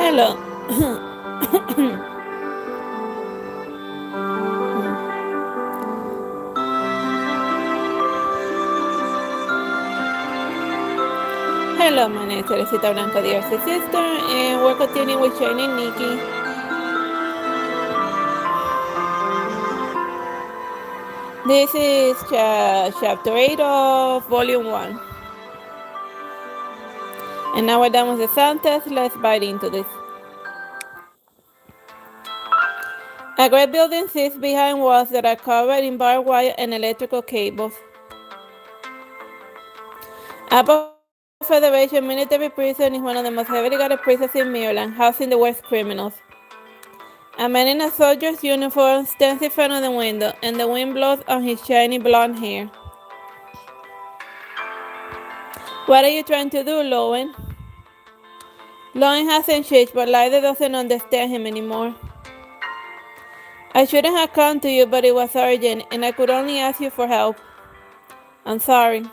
Hello. Hello, my name is Teresita Blanco, the Artsy sister, and we're continuing with Shiny Nikki. This is chapter 8 of volume 1. And now we're done with the sound test. Let's bite into this. A great building sits behind walls that are covered in barbed wire and electrical cables. Apple Federation Military Prison is one of the most heavily guarded prisons in Maryland, housing the worst criminals. A man in a soldier's uniform stands in front of the window, and the wind blows on his shiny blonde hair. What are you trying to do, Lowen? Lowen hasn't changed, but Lyda doesn't understand him anymore. I shouldn't have come to you, but it was urgent, and I could only ask you for help. I'm sorry.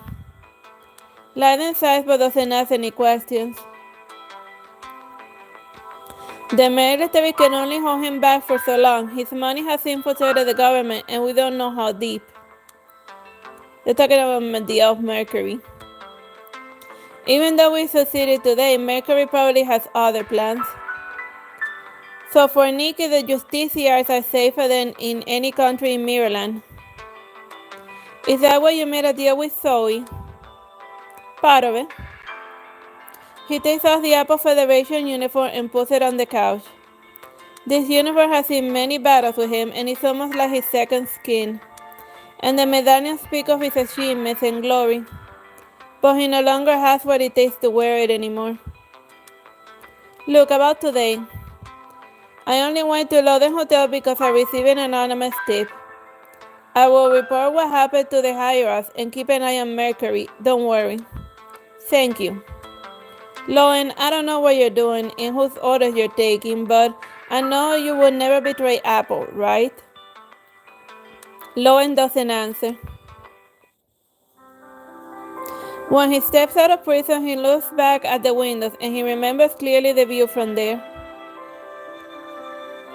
Lyda sighs but doesn't ask any questions. The military can only hold him back for so long. His money has infiltrated the government, and we don't know how deep. They're talking about the elf Mercury. Even though we succeeded today, Mercury probably has other plans. So for Nikki, the justiciars are safer than in any country in Maryland. Is that why you made a deal with Zoe? Part of it. He takes off the Apple Federation uniform and puts it on the couch. This uniform has seen many battles with him, and it's almost like his second skin. And the medallions speak of his achievements and glory. But he no longer has what it takes to wear it anymore. Look, about today. I only went to Loden Hotel because I received an anonymous tip. I will report what happened to the higher-ups and keep an eye on Mercury. Don't worry. Thank you. Lowen, I don't know what you're doing and whose orders you're taking, but I know you will never betray Apple, right? Lowen doesn't answer. When he steps out of prison, he looks back at the windows and he remembers clearly the view from there.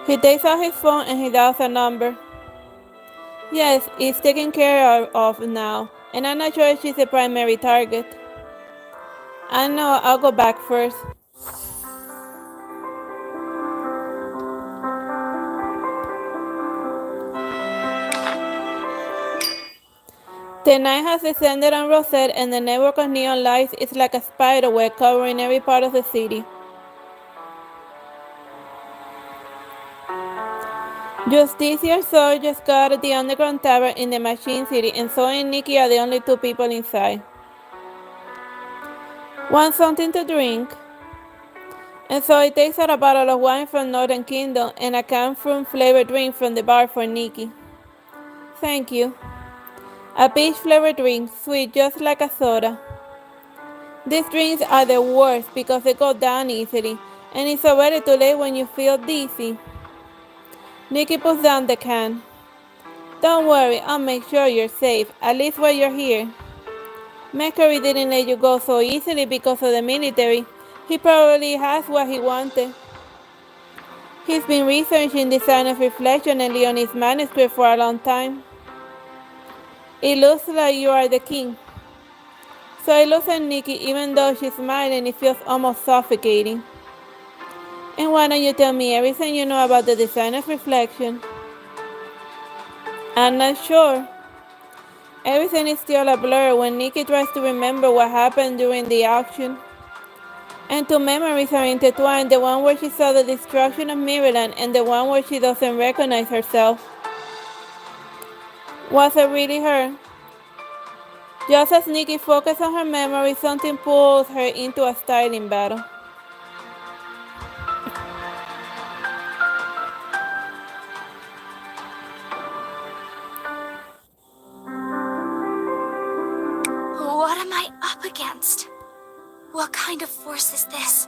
He takes out his phone and he dials a number. Yes, it's taken care of now, and I'm not sure if she's the primary target. I know, I'll go back first. The night has descended on Rosette, and the network of neon lights is like a spider web covering every part of the city. Justicia soldiers guard the underground tavern in the Machine City, and Zoe and Nikki are the only two people inside. Want something to drink? And so he takes out a bottle of wine from Northern Kingdom and a canned fruit-flavored drink from the bar for Nikki. Thank you. A peach-flavored drink, sweet just like a soda. These drinks are the worst because they go down easily, and it's already too late when you feel dizzy. Nikki puts down the can. Don't worry, I'll make sure you're safe, at least while you're here. Mercury didn't let you go so easily because of the military. He probably has what he wanted. He's been researching the sign of reflection and Leonie's manuscript for a long time. It looks like you are the king. So I look at Nikki, even though she's smiling, it feels almost suffocating. And why don't you tell me everything you know about the design of reflection? I'm not sure. Everything is still a blur when Nikki tries to remember what happened during the auction. And two memories are intertwined, the one where she saw the destruction of Maryland and the one where she doesn't recognize herself. Was it really her? Just as Nikki focuses on her memory, something pulls her into a styling battle. What am I up against? What kind of force is this?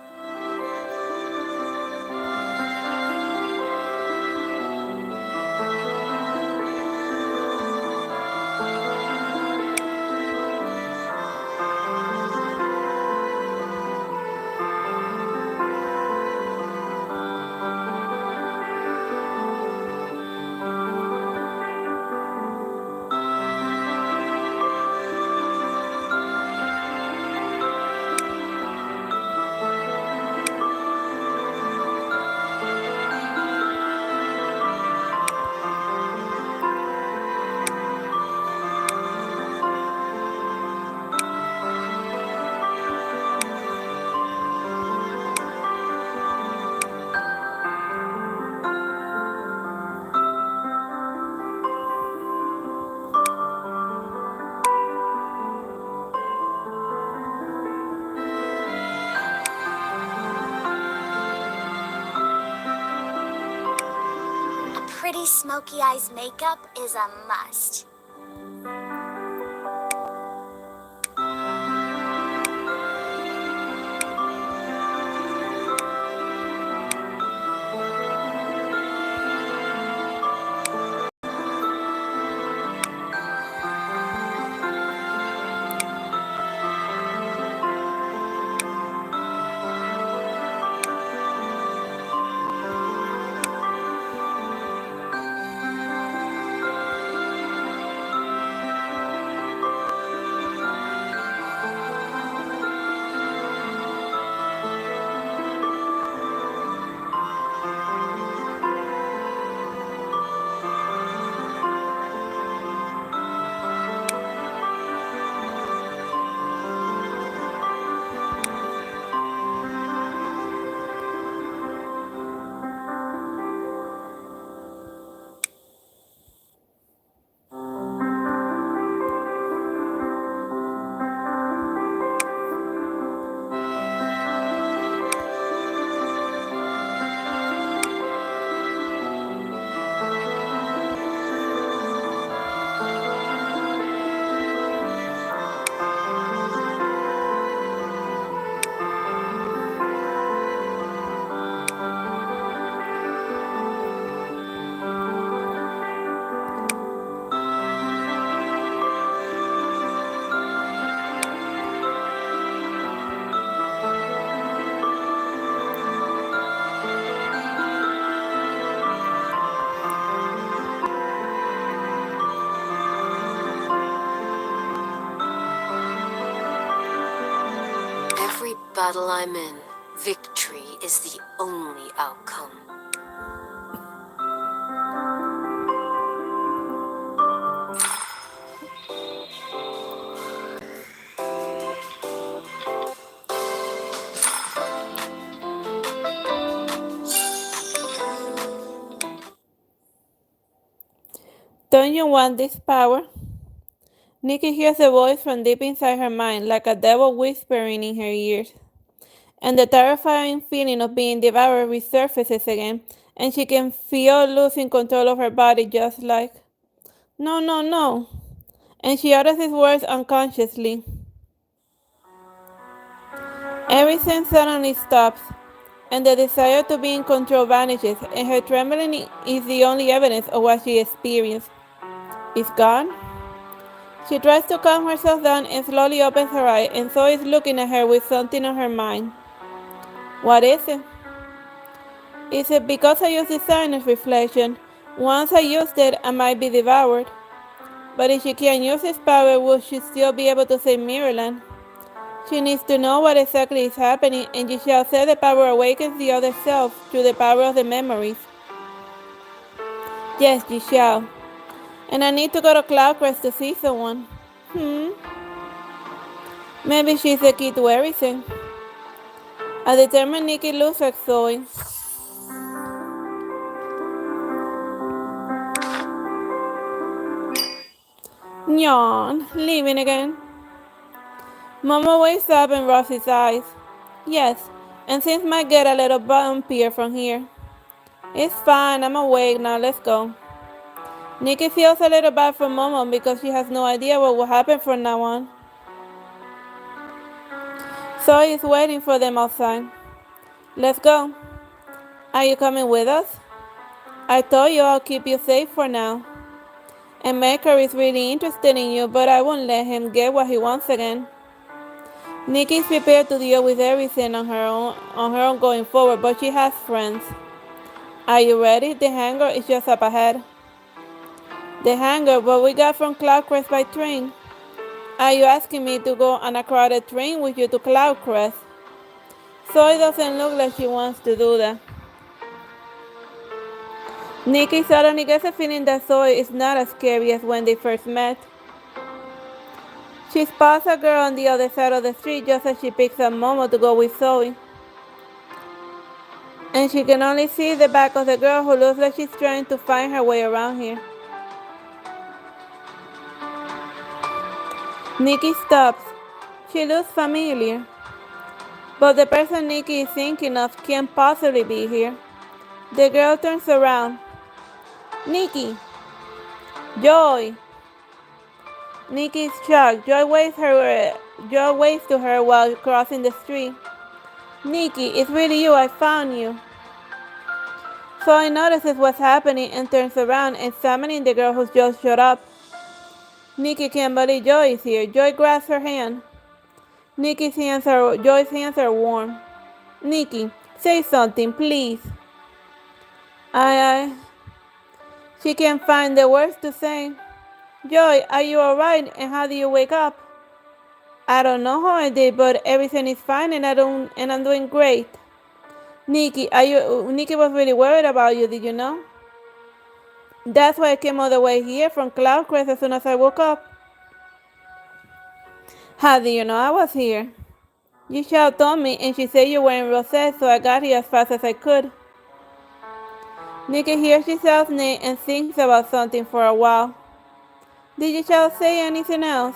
pretty smoky eyes makeup is a must. Every battle I'm in, victory is the only outcome. Don't you want this power? Nikki hears a voice from deep inside her mind, like a devil whispering in her ears. And the terrifying feeling of being devoured resurfaces again, and she can feel losing control of her body, just like, no, no, no. And she utters these words unconsciously. Everything suddenly stops, and the desire to be in control vanishes, and her trembling is the only evidence of what she experienced. It's gone? She tries to calm herself down and slowly opens her eye, and Zoe is looking at her with something on her mind. What is it? Is it because I used designer's reflection? Once I used it, I might be devoured. But if she can't use this power, will she still be able to save Mirrorland? She needs to know what exactly is happening, and she shall say the power awakens the other self through the power of the memories. Yes, she shall. And I need to go to Cloudcrest to see someone. Maybe she's the key to everything. A determined Nikki looks like Zoe. Yawn, leaving again. Momo wakes up and rubs his eyes. Yes, and things might get a little bumpier from here. It's fine, I'm awake now, let's go. Nikki feels a little bad for Momo because she has no idea what will happen from now on. Zoe is waiting for them outside. Let's go. Are you coming with us? I told you I'll keep you safe for now. And Maker is really interested in you, but I won't let him get what he wants again. Nikki is prepared to deal with everything on her own going forward, but she has friends. Are you ready? The hangar is just up ahead. The hangar, what we got from Cloudcrest by train. Are you asking me to go on a crowded train with you to Cloudcrest? Zoe doesn't look like she wants to do that. Nikki suddenly gets a feeling that Zoe is not as scary as when they first met. She spots a girl on the other side of the street just as she picks up Momo to go with Zoe. And she can only see the back of the girl, who looks like she's trying to find her way around here. Nikki stops. She looks familiar. But the person Nikki is thinking of can't possibly be here. The girl turns around. Nikki! Joy! Nikki is shocked. Joy waves to her while crossing the street. Nikki, it's really you. I found you. Zoe notices what's happening and turns around, examining the girl who's just showed up. Nikki can't believe Joy is here. Joy grabs her hand. Joy's hands are warm. Nikki, say something, please. I. She can't find the words to say. Joy, are you alright? And how do you wake up? I don't know how I did, but everything is fine and I'm doing great. Nikki, Nikki was really worried about you, did you know? That's why I came all the way here from Cloudcrest as soon as I woke up. How do you know I was here? You Xiao told me and she said you were in Rosette, so I got here as fast as I could. Nikki hears Giselle's name and thinks about something for a while. Did you Xiao say anything else?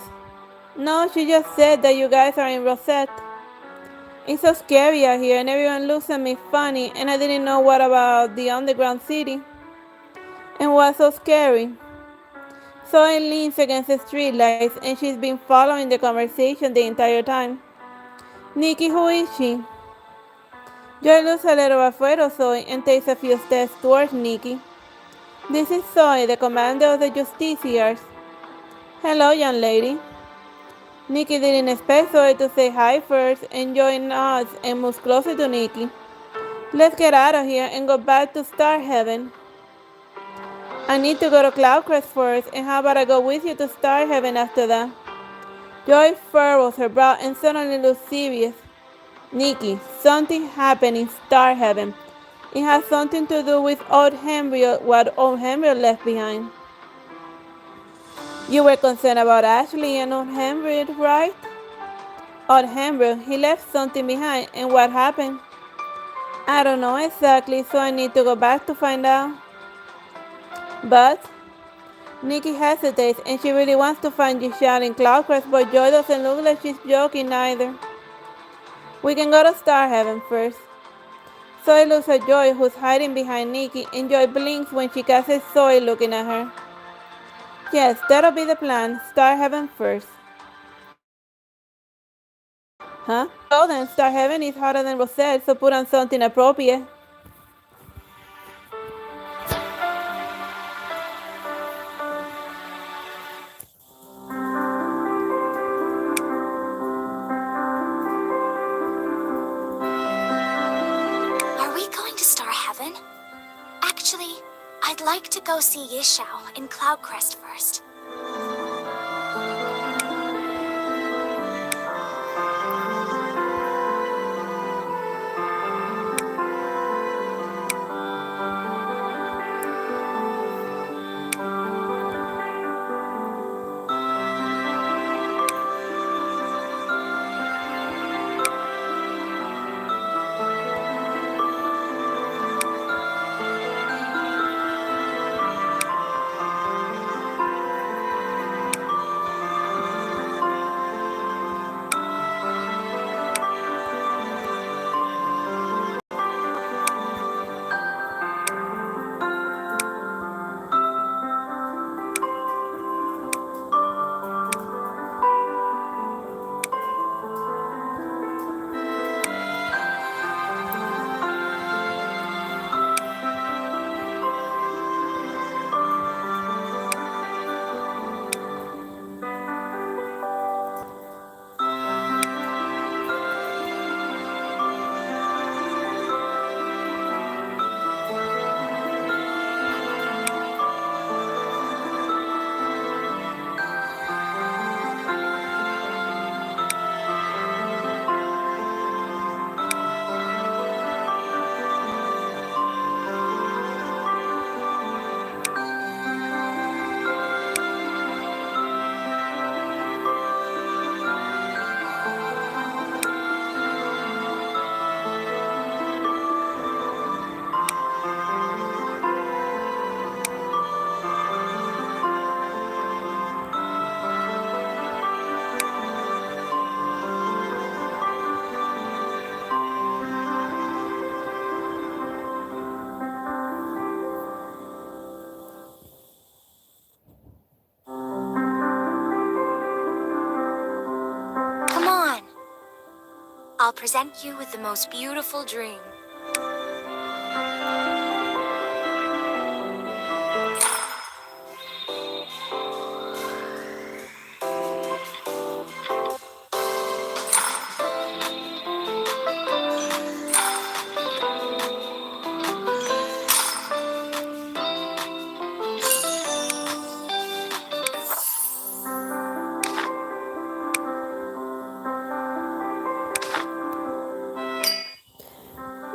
No, she just said that you guys are in Rosette. It's so scary out here and everyone looks at me funny and I didn't know what about the underground city. And what's so scary? Zoe leans against the streetlights and she's been following the conversation the entire time. Nikki, who is she? Joy looks a little afraid of Zoe and takes a few steps towards Nikki. This is Zoe, the commander of the Justiciars. Hello, young lady. Nikki didn't expect Zoe to say hi first, and Joy nods and moves closer to Nikki. Let's get out of here and go back to Star Heaven. I need to go to Cloudcrest first, and how about I go with you to Star Heaven after that? Joy furrows her brow and suddenly looks serious. Nikki, something happened in Star Heaven. It has something to do with what old Henry left behind. You were concerned about Ashley and old Henry, right? Old Henry, he left something behind, and what happened? I don't know exactly, so I need to go back to find out. But Nikki hesitates, and she really wants to find Giselle in Cloudcrest, but Joy doesn't look like she's joking either. We can go to Star Heaven first. Zoe looks at Joy, who's hiding behind Nikki, and Joy blinks when she catches Zoe looking at her. Yes, that'll be the plan. Star Heaven first. Huh? So then, Star Heaven is hotter than Rosette, so put on something appropriate. Are we going to Star Heaven? Actually, I'd like to go see Yishao in Cloudcrest first. I'll present you with the most beautiful dream.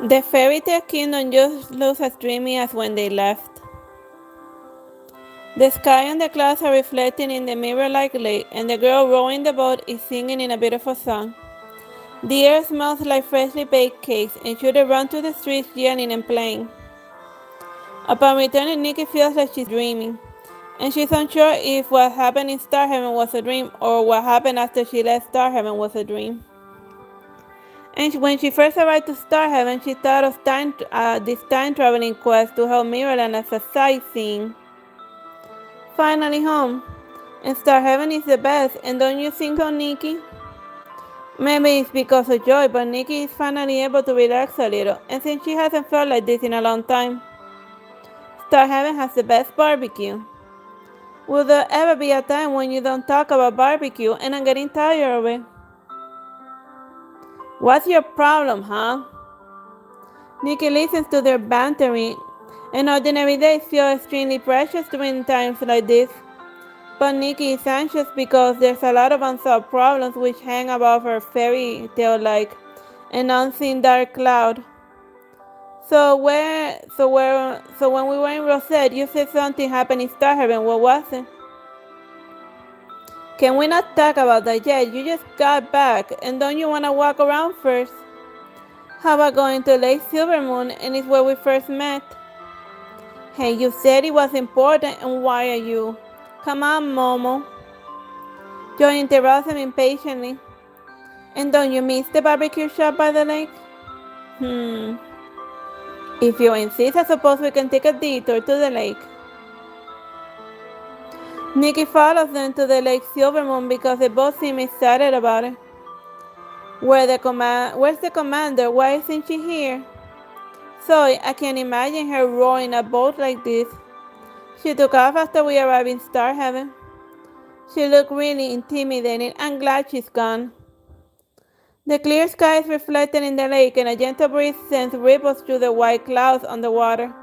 The fairy tale kingdom just looks as dreamy as when they left. The sky and the clouds are reflecting in the mirror-like lake, and the girl rowing the boat is singing in a beautiful song. The air smells like freshly baked cakes, and children run through the streets yelling and playing. Upon returning, Nikki feels like she's dreaming, and she's unsure if what happened in Star Heaven was a dream or what happened after she left Star Heaven was a dream. And when she first arrived to Star Heaven, she thought of this time-traveling quest to help Mirrorland as a sightseeing. Finally home, and Star Heaven is the best, and don't you think so, Nikki? Maybe it's because of joy, but Nikki is finally able to relax a little, and since she hasn't felt like this in a long time. Star Heaven has the best barbecue. Will there ever be a time when you don't talk about barbecue and I'm getting tired of it? What's your problem, huh? Nikki listens to their bantering, and ordinary days feel extremely precious during times like this. But Nikki is anxious because there's a lot of unsolved problems which hang above her fairy tale-like an unseen dark cloud. So when we were in Rosette, you said something happened in Star Heaven. What was it? Can we not talk about that yet? You just got back, and don't you want to walk around first? How about going to Lake Silvermoon, and it's where we first met? Hey, you said it was important, and why are you? Come on, Momo. Joy interrupts him impatiently. And don't you miss the barbecue shop by the lake? If you insist, I suppose we can take a detour to the lake. Nikki follows them to the Lake Silvermoon because they both seem excited about it. Where's the commander? Why isn't she here? Zoe, I can't imagine her rowing a boat like this. She took off after we arrived in Star Heaven. She looked really intimidating. I'm glad she's gone. The clear sky is reflected in the lake, and a gentle breeze sends ripples through the white clouds on the water.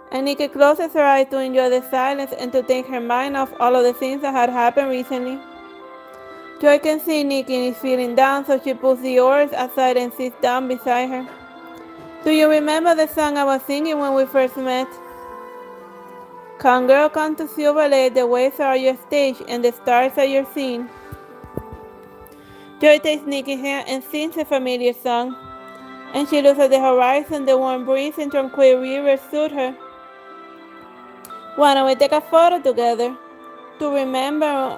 And Nikki closes her eyes to enjoy the silence and to take her mind off all of the things that had happened recently. Joy can see Nikki is feeling down, so she pulls the oars aside and sits down beside her. Do you remember the song I was singing when we first met? Come girl, come to Silver Lake, the waves are your stage and the stars are your scene. Joy takes Nikki's hand and sings a familiar song, and she looks at the horizon. The warm breeze and tranquil river suit her. Why don't we take a photo together to remember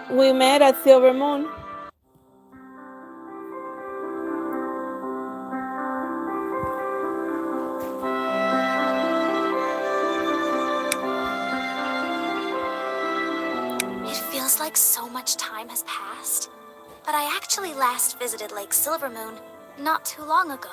we met at Silver Moon? It feels like so much time has passed, but I actually last visited Lake Silvermoon not too long ago.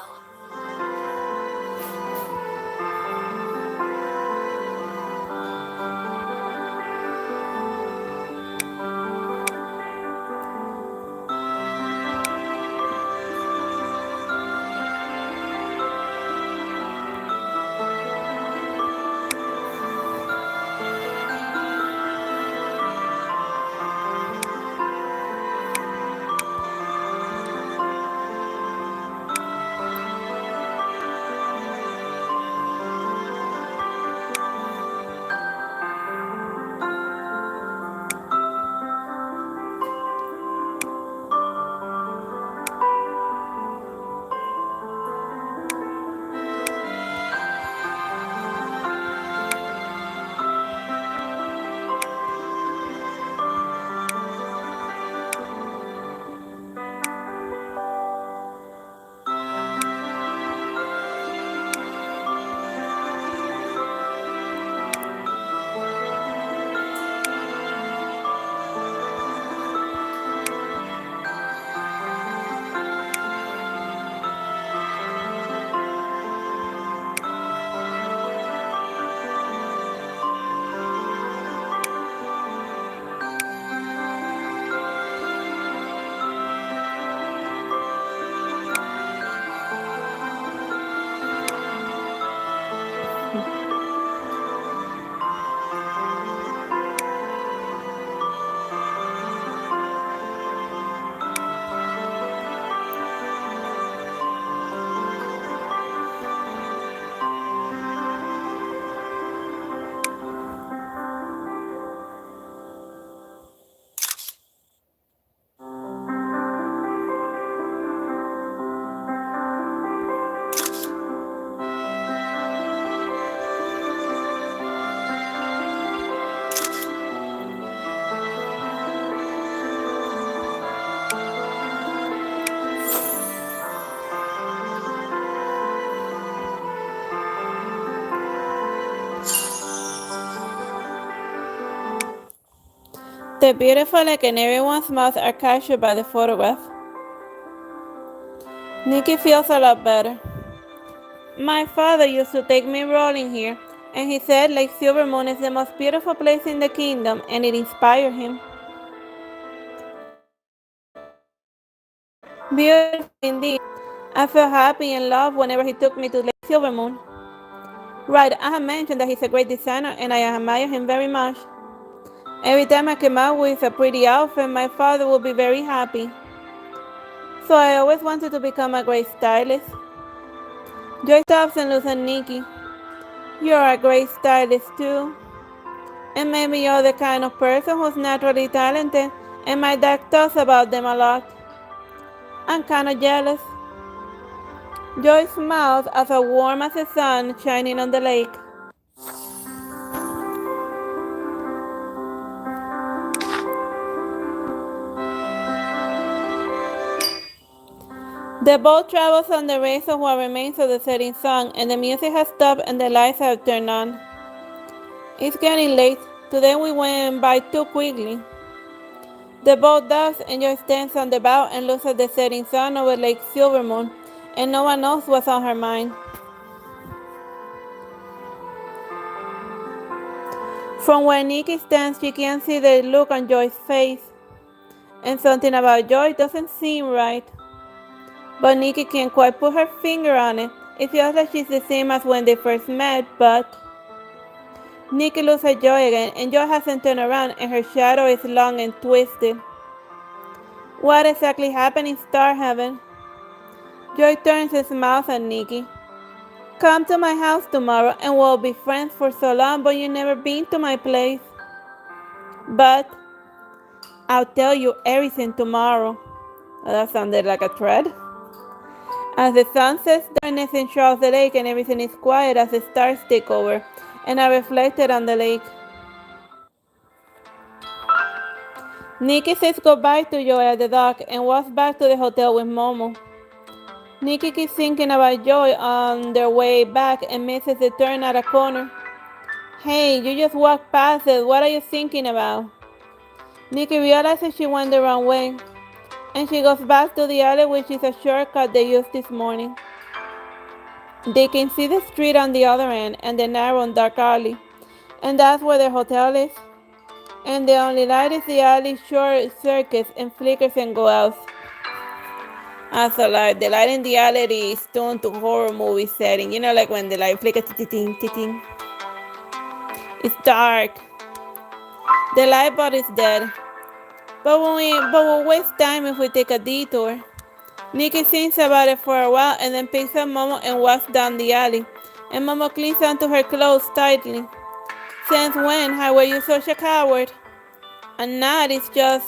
The beautiful like in everyone's mouth are captured by the photograph. Nikki feels a lot better. My father used to take me rolling here, and he said Lake Silvermoon is the most beautiful place in the kingdom, and it inspired him. Beautiful indeed. I felt happy and loved whenever he took me to Lake Silvermoon. Right, I have mentioned that he's a great designer, and I admire him very much. Every time I came out with a pretty outfit, my father would be very happy. So I always wanted to become a great stylist. Joy stops and looks at Nikki. You're a great stylist too. And maybe you're the kind of person who's naturally talented, and my dad talks about them a lot. I'm kinda jealous. Joy smiles as warm as the sun shining on the lake. The boat travels on the rays of what remains of the setting sun, and the music has stopped and the lights have turned on. It's getting late. Today we went by too quickly. The boat does, and Joy stands on the bow and looks at the setting sun over Lake Silvermoon, and no one knows what's on her mind. From where Nikki stands, she can see the look on Joy's face, and something about Joy doesn't seem right. But Nikki can't quite put her finger on it. It feels like she's the same as when they first met, but... Nikki looks at Joy again, and Joy hasn't turned around, and her shadow is long and twisted. What exactly happened in Star Heaven? Joy turns and smiles at Nikki. Come to my house tomorrow, and we'll be friends for so long, but you've never been to my place. But I'll tell you everything tomorrow. Well, that sounded like a threat. As the sun sets, darkness enshrouds the lake, and everything is quiet as the stars take over and are reflected on the lake. Nikki says goodbye to Joy at the dock and walks back to the hotel with Momo. Nikki keeps thinking about Joy on their way back and misses the turn at a corner. Hey, you just walked past it. What are you thinking about? Nikki realizes she went the wrong way, and she goes back to the alley, which is a shortcut they used this morning. They can see the street on the other end and the narrow and dark alley, and that's where their hotel is. And the only light is the alley short circuits and flickers and go out. As a light, the light in the alley is tuned to horror movie setting. You know, like when the light flickers, ting ting. It's dark. The light bulb is dead. But we'll waste time if we take a detour. Nikki thinks about it for a while and then picks up Momo and walks down the alley. And Momo clings onto her clothes tightly. Since when? How were you such a coward? And not, it's just...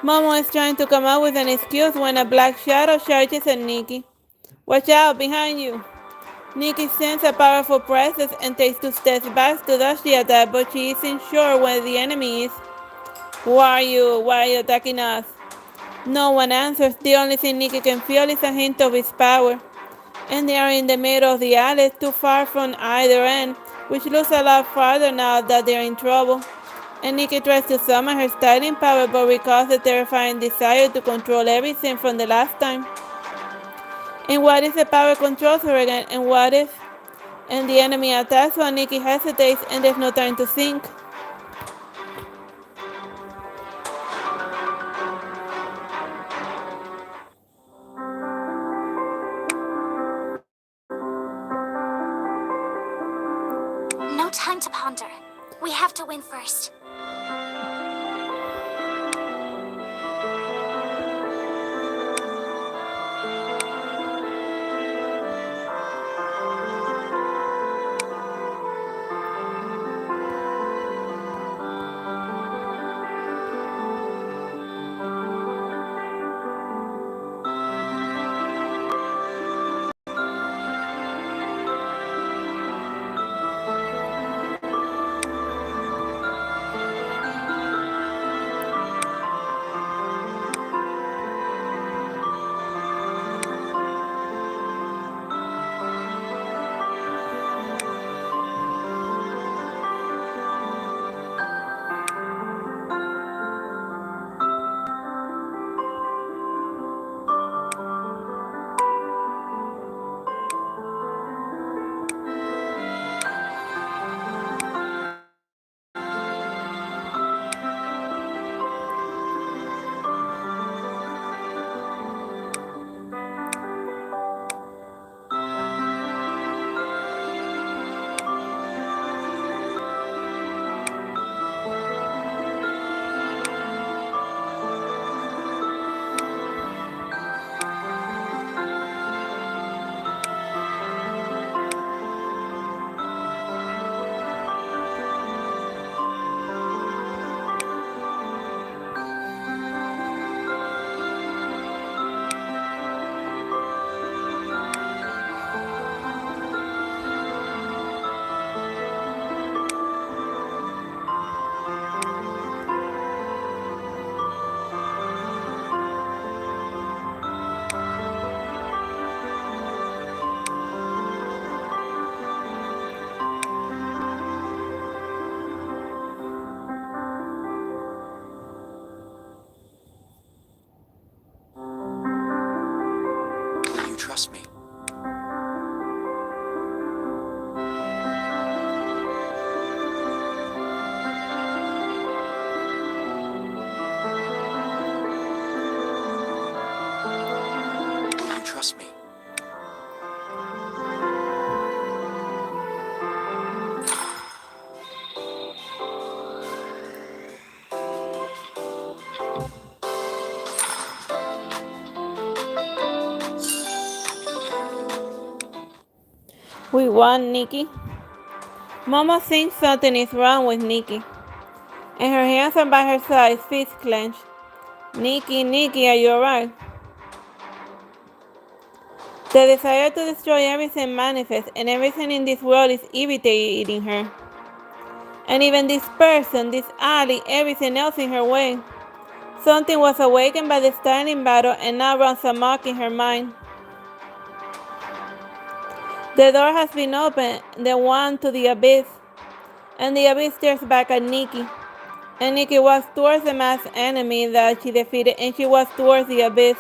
Momo is trying to come up with an excuse when a black shadow charges at Nikki. Watch out, behind you. Nikki sends a powerful presence and takes 2 steps back to dodge the attack, but she isn't sure where the enemy is. Who are you? Why are you attacking us? No one answers. The only thing Nikki can feel is a hint of his power. And they are in the middle of the alley, too far from either end, which looks a lot farther now that they are in trouble. And Nikki tries to summon her styling power, but recalls the terrifying desire to control everything from the last time. And what if the power controls her again? And what if? And the enemy attacks while Nikki hesitates and there's no time to think. No time to ponder. We have to win first. trust me. You trust me. We won, Nikki. Momo thinks something is wrong with Nikki, and her hands are by her side, fists clenched. Nikki, are you alright? The desire to destroy everything manifests, and everything in this world is irritating her. And even this person, this alley, everything else in her way. Something was awakened by the starting battle and now runs amok in her mind. The door has been opened, the one to the abyss, and the abyss stares back at Nikki. And Nikki walks towards the masked enemy that she defeated, and she walks towards the abyss.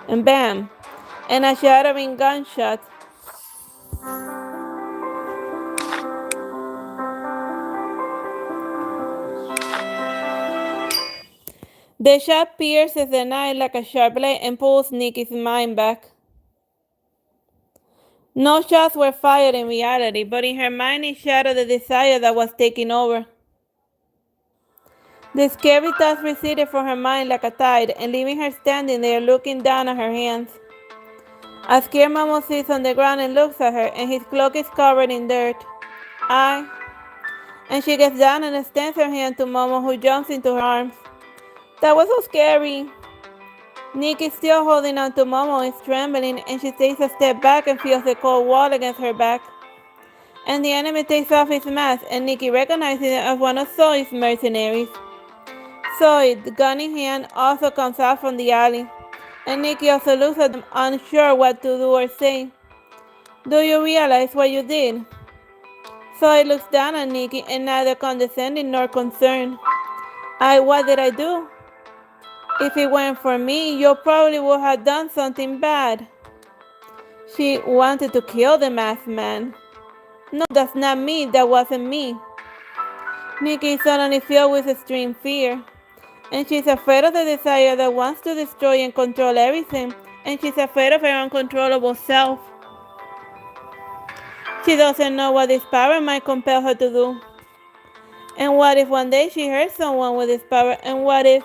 And bam! And a shattering gunshot. The shot pierces the night like a sharp blade and pulls Nikki's mind back. No shots were fired in reality, but in her mind it shadowed the desire that was taking over. The scary thoughts receded from her mind like a tide, and leaving her standing there looking down at her hands. A scared Momo sits on the ground and looks at her, and his cloak is covered in dirt. And she gets down and extends her hand to Momo, who jumps into her arms. That was so scary. Nikki, still holding on to Momo, is trembling, and she takes a step back and feels the cold wall against her back. And the enemy takes off his mask, and Nikki recognizes it as one of Zoe's mercenaries. Zoe, the gun in hand, also comes out from the alley, and Nikki also looks at them, unsure what to do or say. Do you realize what you did? Zoe looks down at Nikki, and neither condescending nor concerned. What did I do? If it weren't for me, you probably would have done something bad. She wanted to kill the masked man. No, that's not me. That wasn't me. Nikki is suddenly filled with extreme fear, and she's afraid of the desire that wants to destroy and control everything, and she's afraid of her uncontrollable self. She doesn't know what this power might compel her to do. And what if one day she hurts someone with this power? And what if...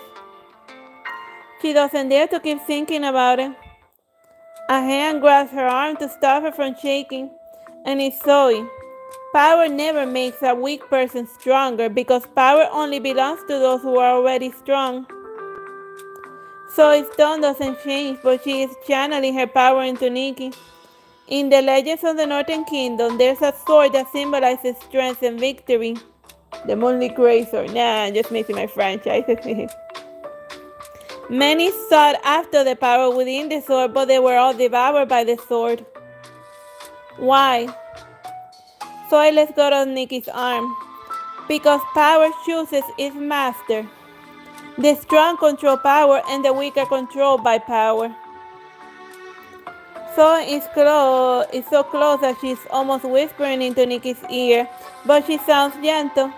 She doesn't dare to keep thinking about it. A hand grabs her arm to stop her from shaking, and it's Zoe. Power never makes a weak person stronger, because power only belongs to those who are already strong. Zoe's tone doesn't change, but she is channeling her power into Nikki. In the legends of the Northern Kingdom, there's a sword that symbolizes strength and victory. The Moonlit Grey Sword. Nah, I'm just mixing my franchises. Many sought after the power within the sword, but they were all devoured by the sword. Why? Zoe lets go of Nikki's arm. Because power chooses its master. The strong control power, and the weak are controlled by power. Zoe is so close that she's almost whispering into Nikki's ear, but she sounds gentle.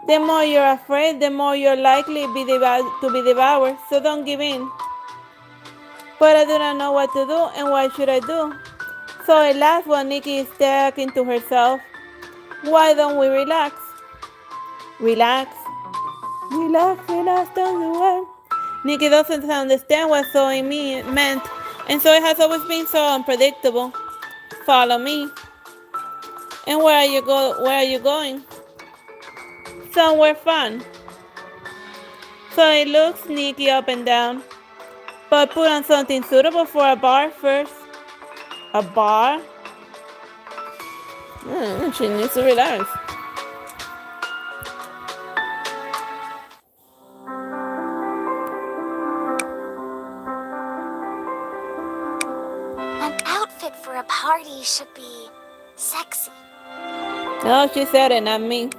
The more you're afraid, the more you're likely to be devoured, so don't give in. But I do not know what to do, and what should I do? So at last, while Nikki is talking to herself, why don't we relax? Relax, don't do it. Nikki doesn't understand what Zoe meant, and Zoe has always been so unpredictable. Follow me. And where are you going? Somewhere fun. Zoe looks Nikki up and down, but put on something suitable for a bar first. A bar? She needs to relax. An outfit for a party should be sexy. No, she said it, not me.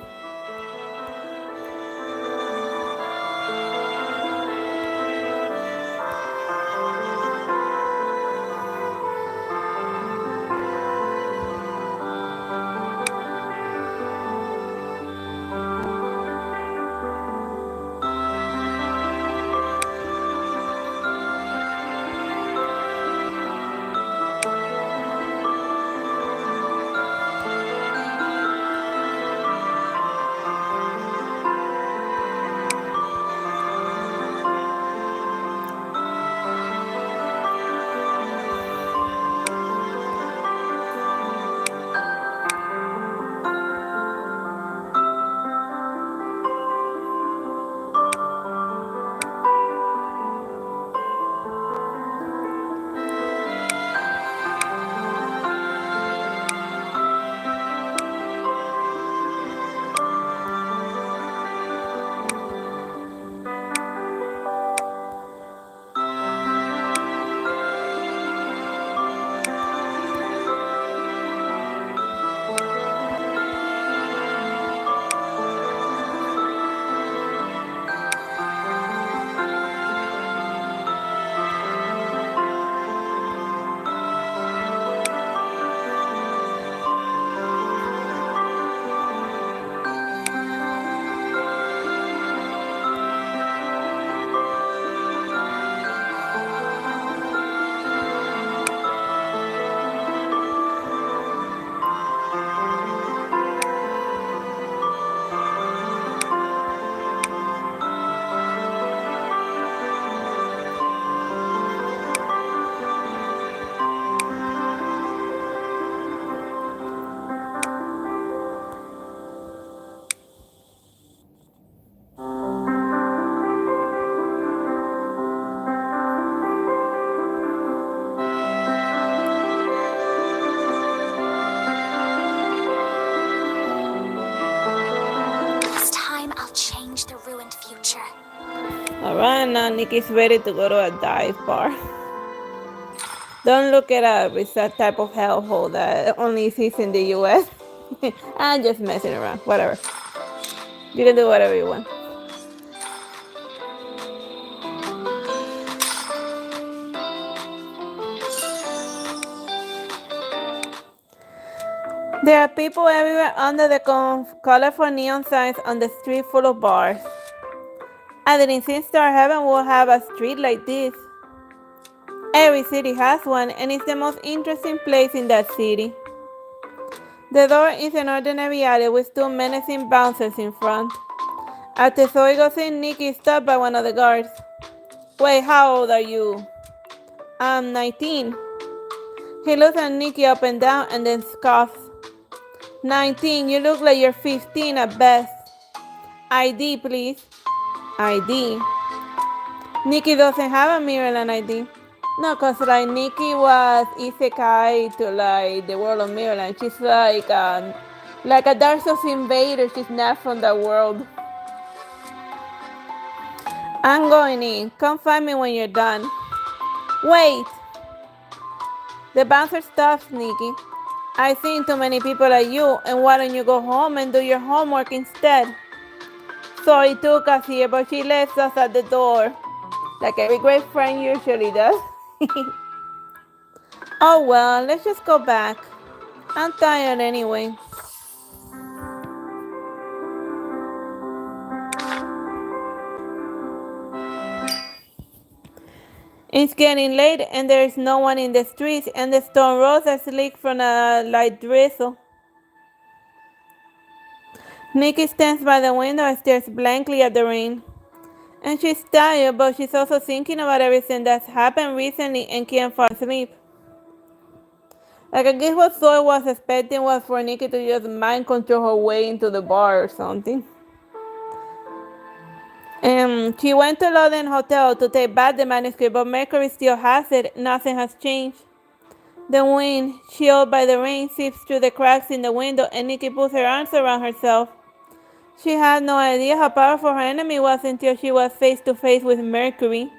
now Nikki's ready to go to a dive bar. Don't look it up. It's that type of hellhole that only exists in the US. I'm just messing around. Whatever. You can do whatever you want. There are people everywhere under the colorful neon signs on the street full of bars. I didn't think Star Heaven would have a street like this. Every city has one, and it's the most interesting place in that city. The door is an ordinary alley with two menacing bouncers in front. After Zoe goes in, Nikki is stopped by one of the guards. Wait, how old are you? I'm 19. He looks at Nikki up and down and then scoffs. 19, you look like you're 15 at best. ID, please. ID. Nikki doesn't have a Maryland ID. No, cause like Nikki was isekai to like the world of Maryland. She's like a Dark Souls invader. She's not from that world. I'm going in. Come find me when you're done. Wait. The bouncer stops Nikki. I've seen too many people like you, and why don't you go home and do your homework instead? So he took us here, but she left us at the door, like every great friend usually does. Oh well, let's just go back. I'm tired anyway. It's getting late and there is no one in the streets, and the stone roads are slick from a light drizzle. Nikki stands by the window and stares blankly at the rain. And she's tired, but she's also thinking about everything that's happened recently and can't fall asleep. Like, I guess what Zoe was expecting was for Nikki to just mind control her way into the bar or something. She went to Loden Hotel to take back the manuscript, but Mercury still has it. Nothing has changed. The wind, chilled by the rain, seeps through the cracks in the window, and Nikki puts her arms around herself. She had no idea how powerful her enemy was until she was face to face with Mercury.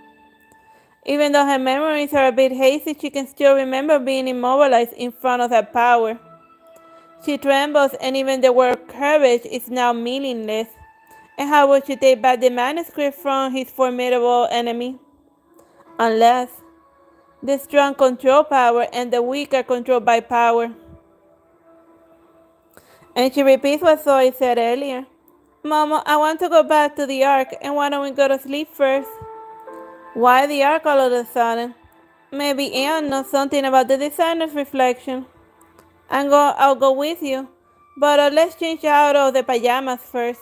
Even though her memories are a bit hazy, she can still remember being immobilized in front of that power. She trembles, and even the word courage is now meaningless. And how would she take back the manuscript from his formidable enemy? Unless the strong control power and the weak are controlled by power. And she repeats what Zoe said earlier. Mama, I want to go back to the Ark, and why don't we go to sleep first? Why the Ark all of a sudden? Maybe Anne knows something about the designer's reflection. I'll go with you, but let's change out of the pajamas first.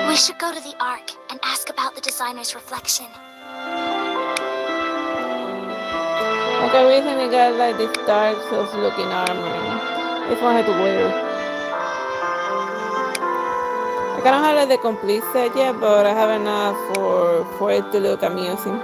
We should go to the Ark and ask about the designer's reflection. Like, I recently got like this Dark Souls looking armor. This one I had to wear. Like, I don't have like the complete set yet, but I have enough for it to look amusing.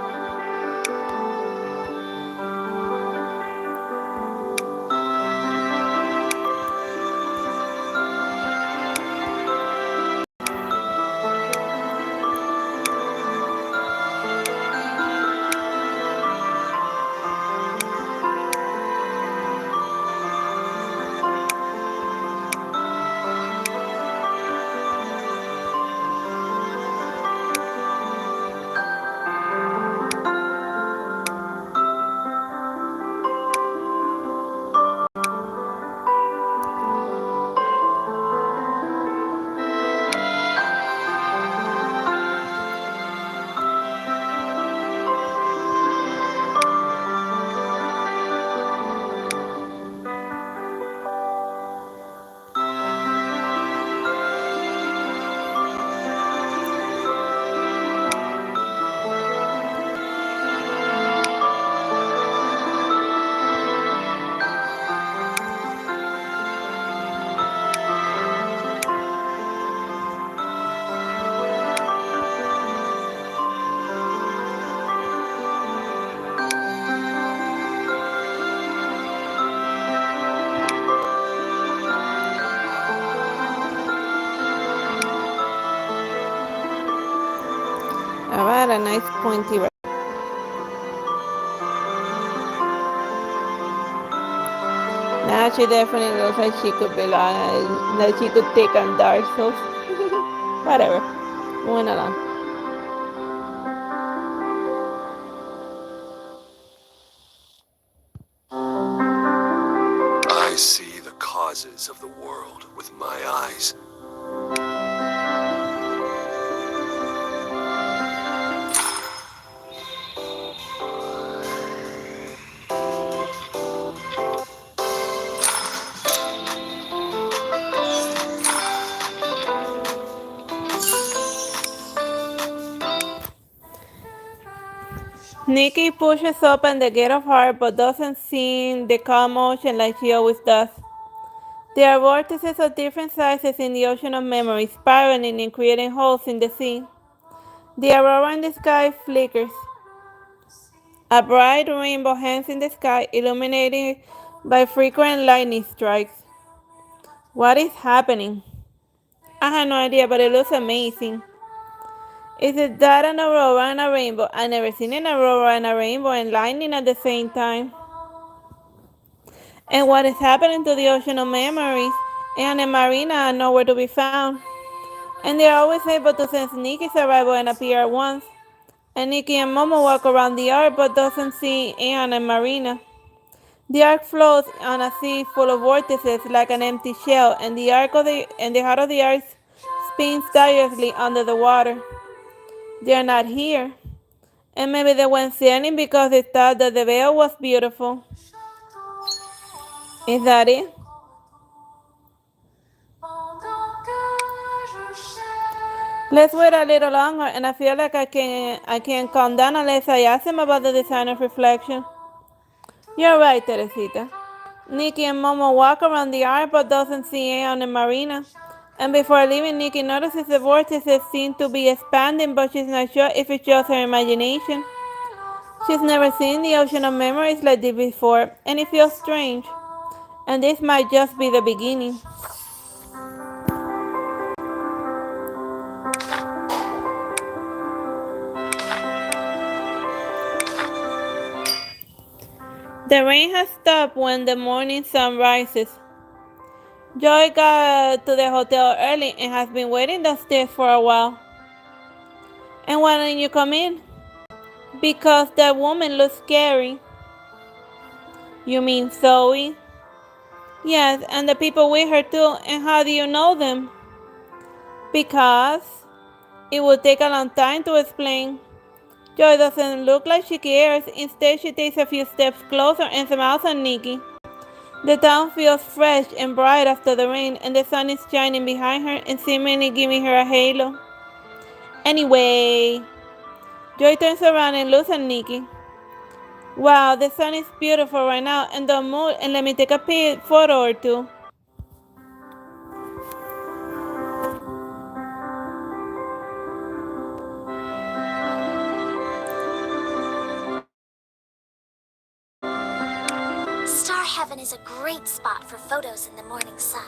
a nice pointy red. Now she definitely looks like she could belong, like she could take on Dark Souls. Whatever. Moving along. I see the causes of the world with my eyes. Nikki pushes open the gate of heart but doesn't seem the calm ocean like she always does. There are vortices of different sizes in the ocean of memory, spiraling and creating holes in the sea. The aurora in the sky flickers. A bright rainbow hangs in the sky, illuminated by frequent lightning strikes. What is happening? I have no idea, but it looks amazing. Is it that an aurora and a rainbow? I've never seen an aurora and a rainbow and lightning at the same time. And what is happening to the ocean of memories? And the marina are nowhere to be found. And they are always able to sense Nikki's arrival and appear at once. And Nikki and Momo walk around the ark but doesn't see Anne and Marina. The ark floats on a sea full of vortices like an empty shell, and the heart of the ark spins tirelessly under the water. They are not here. And maybe they went sailing because they thought that the veil was beautiful. Is that it? Let's wait a little longer, and I feel like I can't calm down unless I ask him about the design of reflection. You're right, Teresita. Nikki and Momo walk around the ark but doesn't see Aeon and Marina. And before leaving, Nikki notices the vortices seem to be expanding, but she's not sure if it's just her imagination. She's never seen the ocean of memories like this before, and it feels strange. And this might just be the beginning. The rain has stopped when the morning sun rises. Joy got to the hotel early and has been waiting downstairs for a while. And why didn't you come in? Because that woman looks scary. You mean Zoe? Yes, and the people with her too. And how do you know them? Because it would take a long time to explain. Joy doesn't look like she cares. Instead, she takes a few steps closer and smiles at Nikki. The town feels fresh and bright after the rain, and the sun is shining behind her and seemingly giving her a halo. Anyway, Joy turns around and looks at Nikki. Wow, the sun is beautiful right now, and don't move and let me take a photo or two. Star Heaven is a great spot for photos in the morning sun.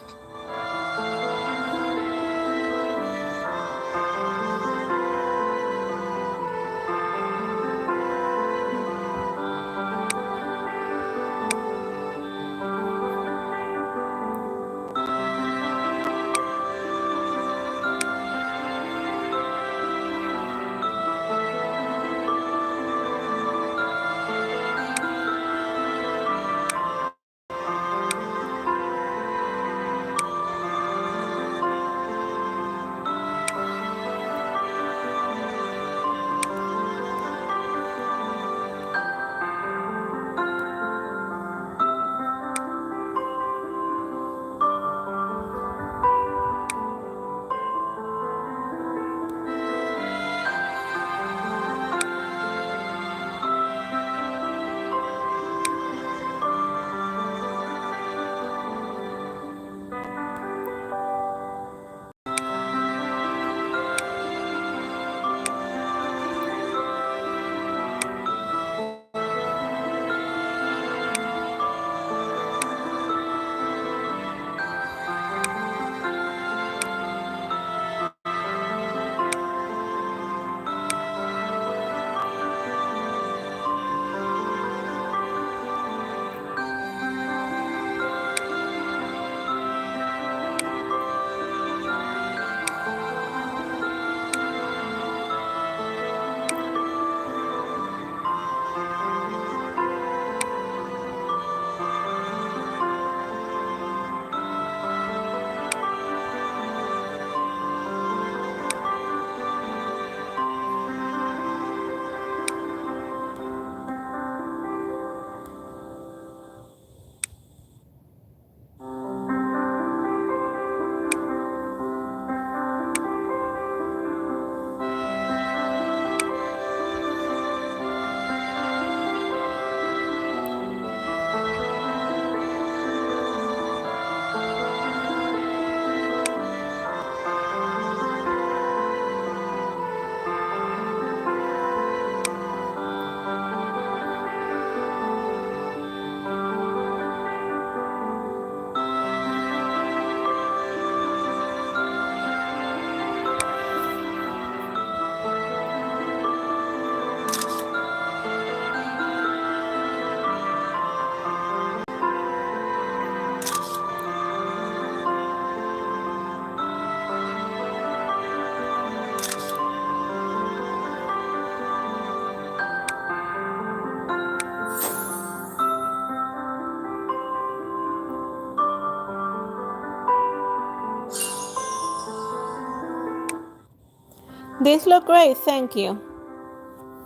These look great, thank you.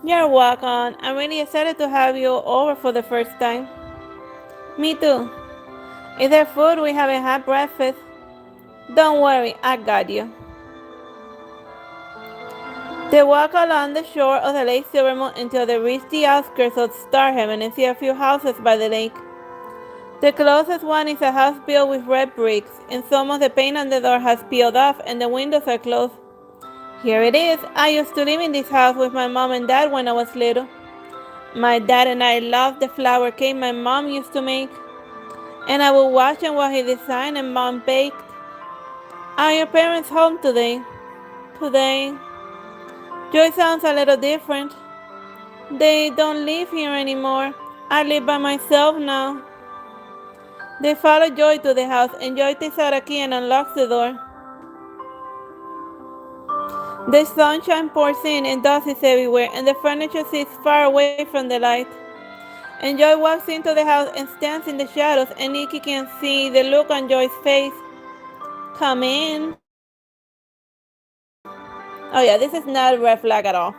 You're welcome. I'm really excited to have you over for the first time. Me too. Is there food? We haven't had breakfast. Don't worry, I got you. They walk along the shore of the Lake Silvermoon until they reach the outskirts of Starhaven and see a few houses by the lake. The closest one is a house built with red bricks, and some of the paint on the door has peeled off and the windows are closed. Here it is. I used to live in this house with my mom and dad when I was little. My dad and I loved the flower cake my mom used to make, and I would watch him while he designed and mom baked. Are your parents home today? Today. Joy sounds a little different. They don't live here anymore. I live by myself now. They follow Joy to the house, and Joy takes out a key and unlocks the door. The sunshine pours in and dust is everywhere, and the furniture sits far away from the light. And Joy walks into the house and stands in the shadows, and Nikki can see the look on Joy's face. Come in. Oh yeah, this is not a red flag at all.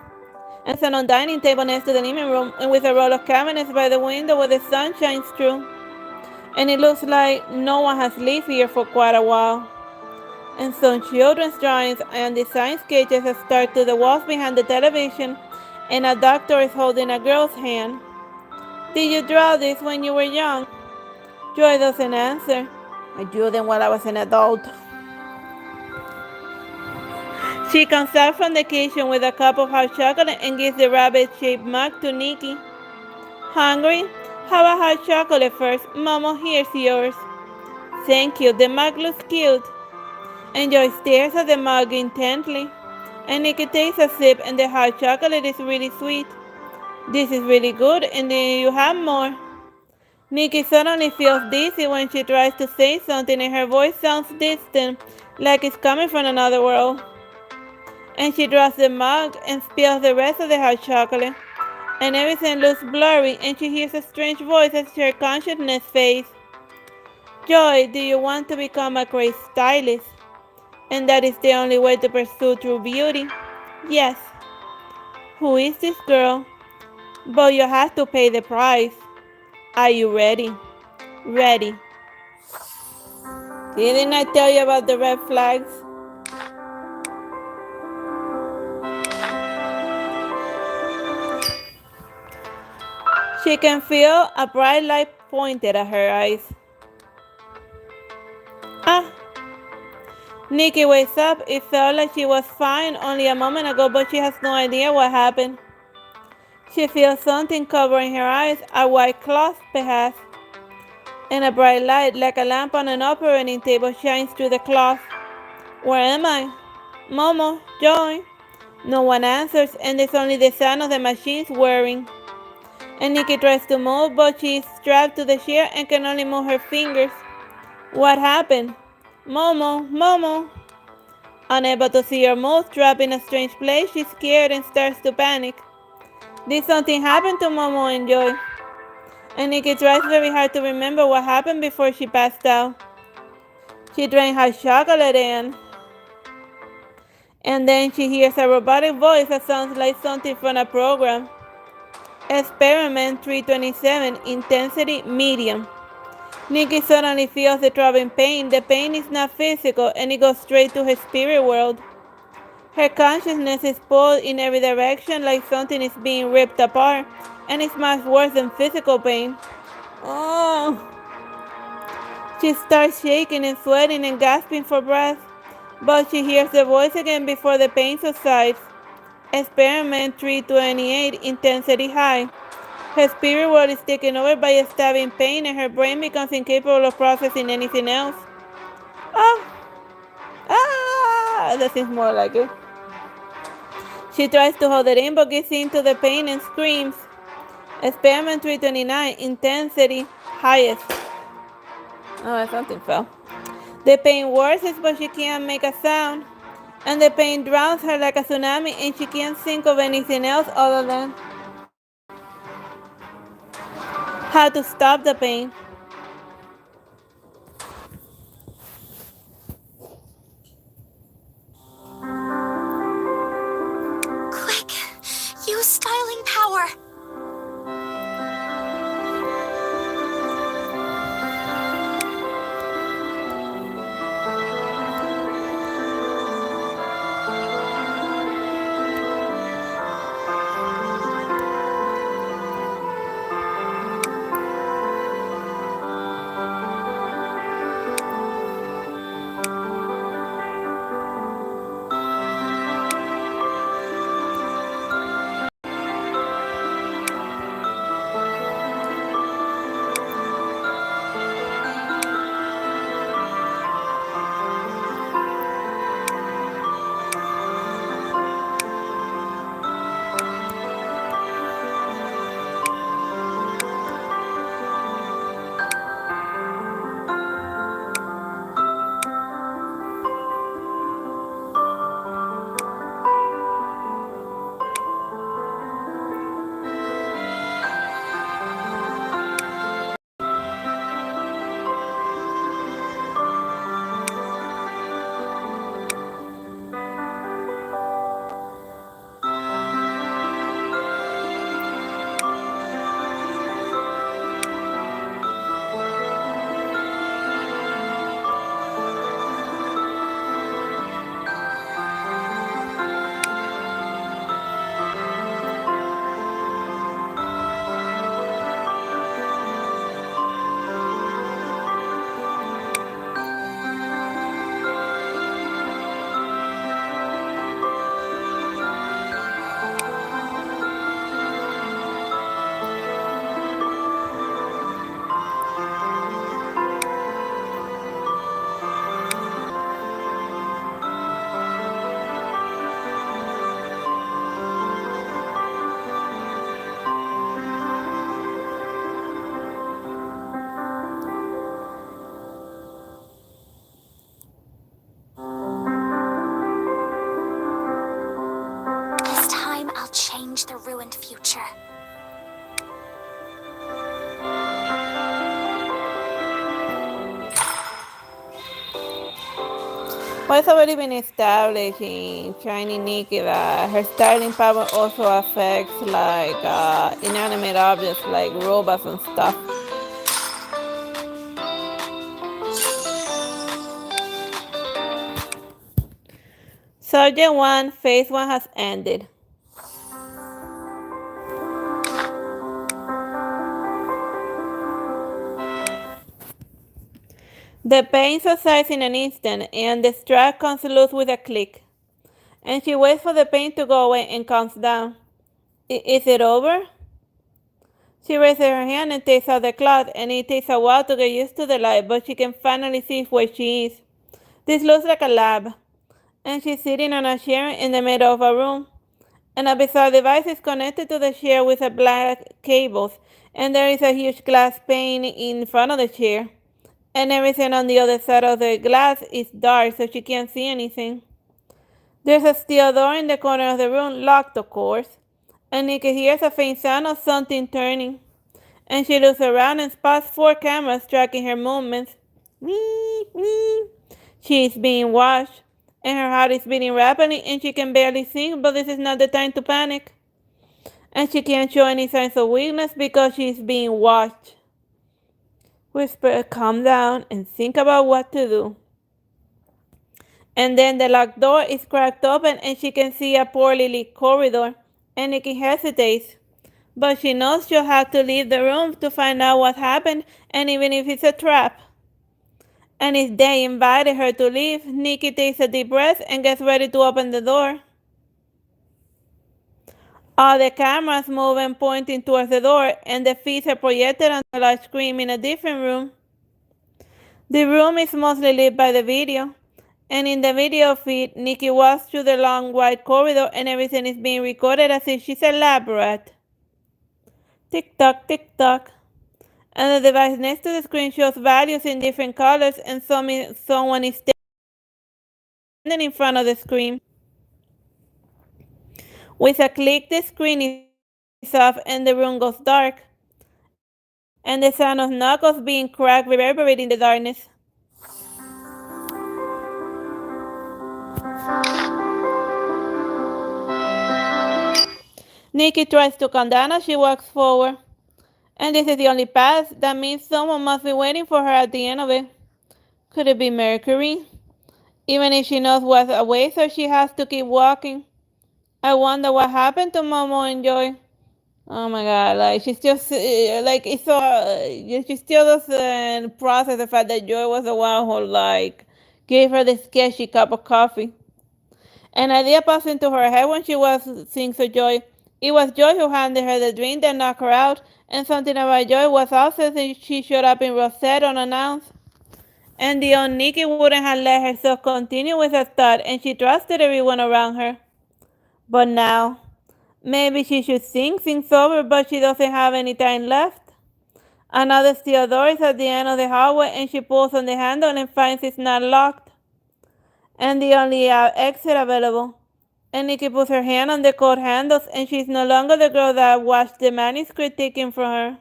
And it's on dining table next to the living room, and with a row of cabinets by the window where the sun shines through. And it looks like no one has lived here for quite a while. And some children's drawings and design sketches have stuck to the walls behind the television, and a doctor is holding a girl's hand. Did you draw this when you were young? Joy doesn't answer. I drew them while I was an adult. She comes out from the kitchen with a cup of hot chocolate and gives the rabbit-shaped mug to Nikki. Hungry? Have a hot chocolate first. Momo, here's yours. Thank you. The mug looks cute. And Joy stares at the mug intently. And Nikki takes a sip, and the hot chocolate is really sweet. This is really good, and then you have more. Nikki suddenly feels dizzy when she tries to say something, and her voice sounds distant, like it's coming from another world. And she drops the mug and spills the rest of the hot chocolate. And everything looks blurry, and she hears a strange voice as her consciousness fades. Joy, do you want to become a great stylist? And that is the only way to pursue true beauty? Yes. Who is this girl? But you have to pay the price. Are you ready? Ready. Didn't I tell you about the red flags? She can feel a bright light pointed at her eyes. Ah! Nikki wakes up. It felt like she was fine only a moment ago, but she has no idea what happened. She feels something covering her eyes, a white cloth perhaps, and a bright light like a lamp on an operating table shines through the cloth. Where am I? Momo, Joy. No one answers, and there's only the sound of the machines whirring. And Nikki tries to move, but she is strapped to the chair and can only move her fingers. What happened? Momo, Momo. Unable to see or move, trapped in a strange place, she's scared and starts to panic. Did something happen to Momo and Joy? And Nikki tries very hard to remember what happened before she passed out. She drank hot chocolate and then she hears a robotic voice that sounds like something from a program. Experiment 327, intensity medium. Nikki suddenly feels the throbbing pain. The pain is not physical, and it goes straight to her spirit world. Her consciousness is pulled in every direction like something is being ripped apart, and it's much worse than physical pain. Oh! She starts shaking and sweating and gasping for breath, but she hears the voice again before the pain subsides. Experiment 328, intensity high. Her spirit world is taken over by a stabbing pain, and her brain becomes incapable of processing anything else. Oh! Ah! That seems more like it. She tries to hold it in, but gives into the pain and screams. Experiment 329, intensity highest. Oh, something fell. The pain worsens, but she can't make a sound. And the pain drowns her like a tsunami, and she can't think of anything else other than how to stop the pain. change the ruined future. Well, it's already been established in Shiny Nikki that her styling power also affects like inanimate objects like robots and stuff. Subject 1, Phase 1 has ended. The pain subsides in an instant, and the strap comes loose with a click. And she waits for the pain to go away and calms down. Is it over? She raises her hand and takes out the cloth, and it takes a while to get used to the light, but she can finally see where she is. This looks like a lab, and she's sitting on a chair in the middle of a room. And a bizarre device is connected to the chair with a black cables, and there is a huge glass pane in front of the chair. And everything on the other side of the glass is dark, so she can't see anything. There's a steel door in the corner of the room, locked of course, and Nikki hears a faint sound of something turning. And she looks around and spots 4 cameras tracking her movements. She is being watched, and her heart is beating rapidly, and she can barely think, but this is not the time to panic. And she can't show any signs of weakness because she is being watched. Whisper, calm down and think about what to do. And then the locked door is cracked open and she can see a poorly lit corridor. And Nikki hesitates. But she knows she'll have to leave the room to find out what happened, and even if it's a trap. And if they invited her to leave, Nikki takes a deep breath and gets ready to open the door. All the cameras move and pointing towards the door, and the feeds are projected on a large screen in a different room. The room is mostly lit by the video, and in the video feed, Nikki walks through the long wide corridor and everything is being recorded as if she's a lab rat. Tick tock, tick tock. And the device next to the screen shows values in different colors, and someone is standing in front of the screen. With a click, the screen is off and the room goes dark, and the sound of knuckles being cracked reverberates in the darkness. Nikki tries to calm down as she walks forward. And this is the only path. That means someone must be waiting for her at the end of it. Could it be Mercury? Even if she knows what's awaits her, she has to keep walking. I wonder what happened to Momo and Joy. Oh my god, like she's just like it's so she still doesn't process the fact that Joy was the one who like gave her the sketchy cup of coffee. An idea passed into her head when she was seeing so Joy. It was Joy who handed her the drink that knocked her out, and something about Joy was also since she showed up in Rosette unannounced. And the old Nikki wouldn't have let herself continue with her thought, and she trusted everyone around her. But now, maybe she should think things over, but she doesn't have any time left. Another steel door is at the end of the hallway, and she pulls on the handle and finds it's not locked. And the only exit available. And Nikki puts her hand on the cold handles, and she's no longer the girl that watched the manuscript taken from her.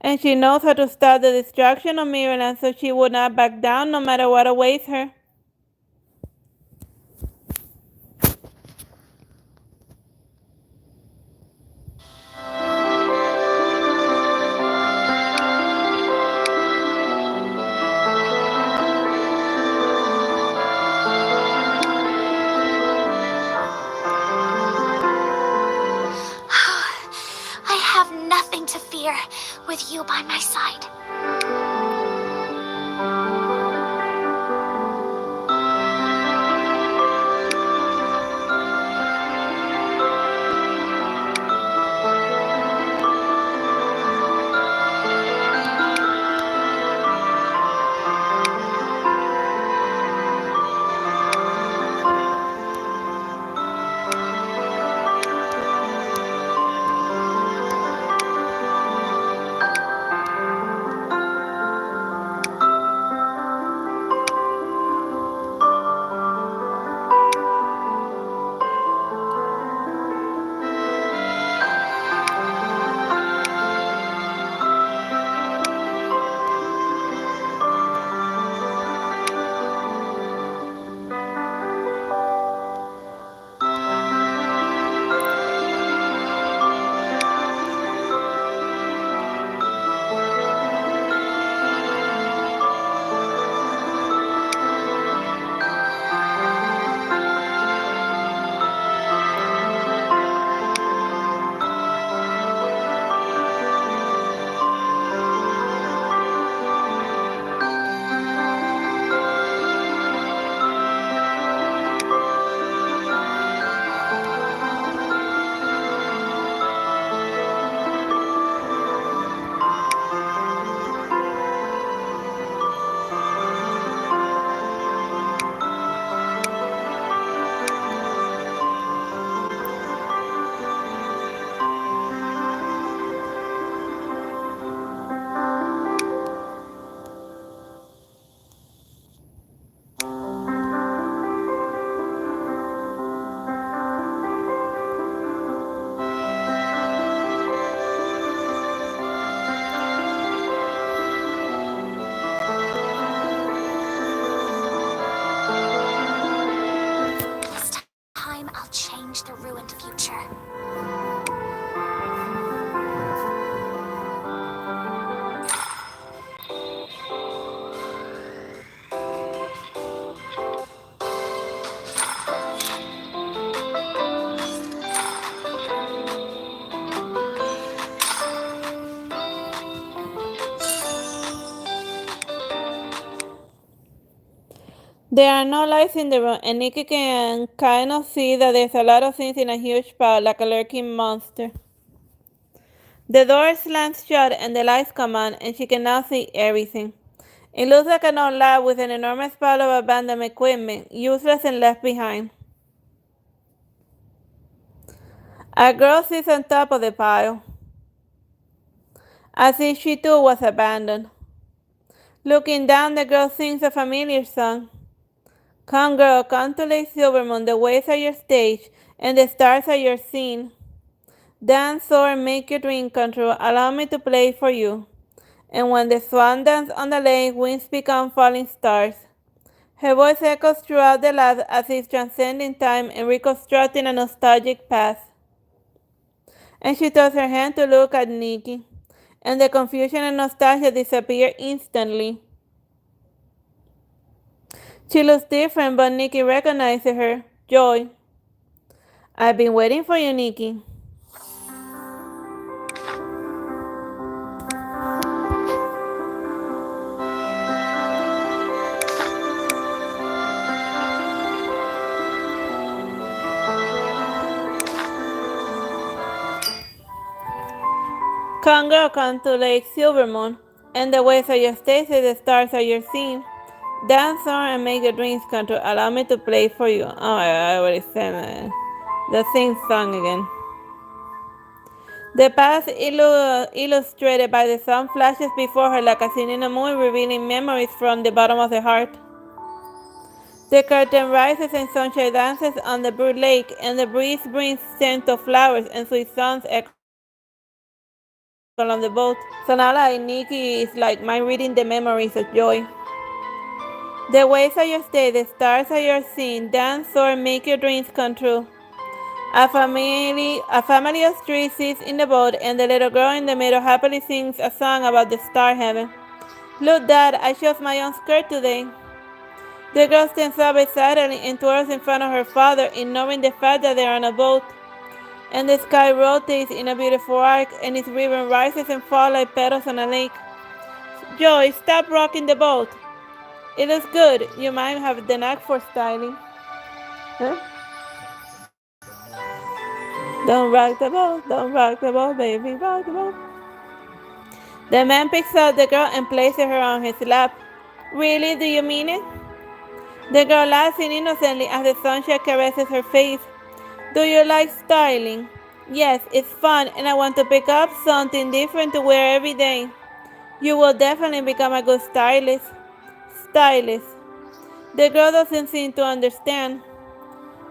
And she knows how to stop the destruction of Mirrorland, so she would not back down no matter what awaits her. I have nothing to fear with you by my side. There are no lights in the room, and Nikki can kind of see that there's a lot of things in a huge pile, like a lurking monster. The door slams shut and the lights come on, and she can now see everything. It looks like an old lab with an enormous pile of abandoned equipment, useless and left behind. A girl sits on top of the pile, as if she too was abandoned. Looking down, the girl sings a familiar song. Come, girl, come to Lake Silvermoon. The waves are your stage, and the stars are your scene. Dance, soar, and make your dream come true. Allow me to play for you. And when the swan dance on the lake, winds become falling stars. Her voice echoes throughout the lab as if transcending time and reconstructing a nostalgic past. And she turns her hand to look at Nikki, and the confusion and nostalgia disappear instantly. She looks different, but Nikki recognizes her. Joy. I've been waiting for you, Nikki. Come, girl, come to Lake Silvermoon, and the waves are your stage, the stars are your scene. Dance on and make your dreams come true. Allow me to play for you. Oh, I already said that. The same song again. The past illustrated by the sun flashes before her like a scene in a movie, revealing memories from the bottom of the heart. The curtain rises and sunshine dances on the blue lake, and the breeze brings scent of flowers and sweet songs echo on the boat. So now like Nikki is like mind reading the memories of joy. The waves are your stay, the stars are your scene. Dance, soar, make your dreams come true. A family of three sits in the boat, and the little girl in the middle happily sings a song about the star heaven. Look, Dad, I shoved my own skirt today. The girl stands up excitedly and twirls in front of her father, ignoring the fact that they are on a boat. And the sky rotates in a beautiful arc, and its ribbon rises and falls like petals on a lake. Joy, stop rocking the boat. It looks good. You might have the knack for styling. Huh? Don't rock the boat, baby, rock the boat. The man picks up the girl and places her on his lap. Really, do you mean it? The girl laughs innocently as the sunshine caresses her face. Do you like styling? Yes, it's fun, and I want to pick up something different to wear every day. You will definitely become a good stylist. Stylist. The girl doesn't seem to understand.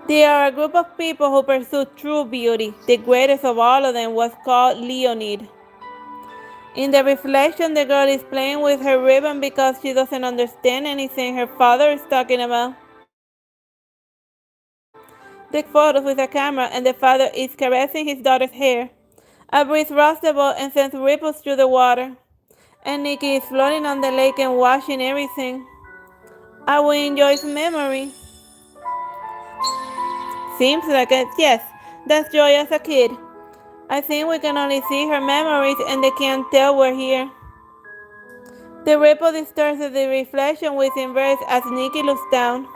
They are a group of people who pursue true beauty. The greatest of all of them was called Leonid. In the reflection, the girl is playing with her ribbon because she doesn't understand anything her father is talking about. Take photos with a camera, and the father is caressing his daughter's hair. A breeze rocks the boat and sends ripples through the water. And Nikki is floating on the lake and watching everything. I will enjoy his memory. Seems like it. Yes, that's Joy as a kid. I think we can only see her memories and they can't tell we're here. The ripple distorts the reflection with inverse as Nikki looks down.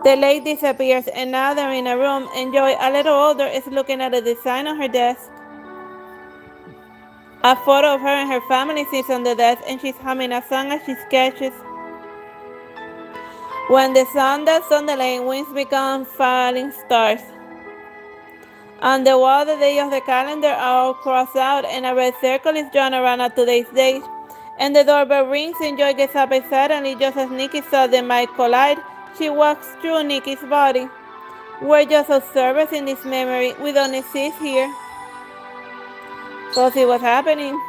The lake disappears and now they're in a room and Joy, a little older, is looking at a design on her desk. A photo of her and her family sits on the desk and she's humming a song as she sketches. When the sun dance on the lake, winds become falling stars. On the wall, the days of the calendar are all crossed out, and a red circle is drawn around today's date. And the doorbell rings, and Joy gets up suddenly, just as Nikki saw they might collide. She walks through Nikki's body. We're just observers in this memory. We don't exist here. So see what's happening.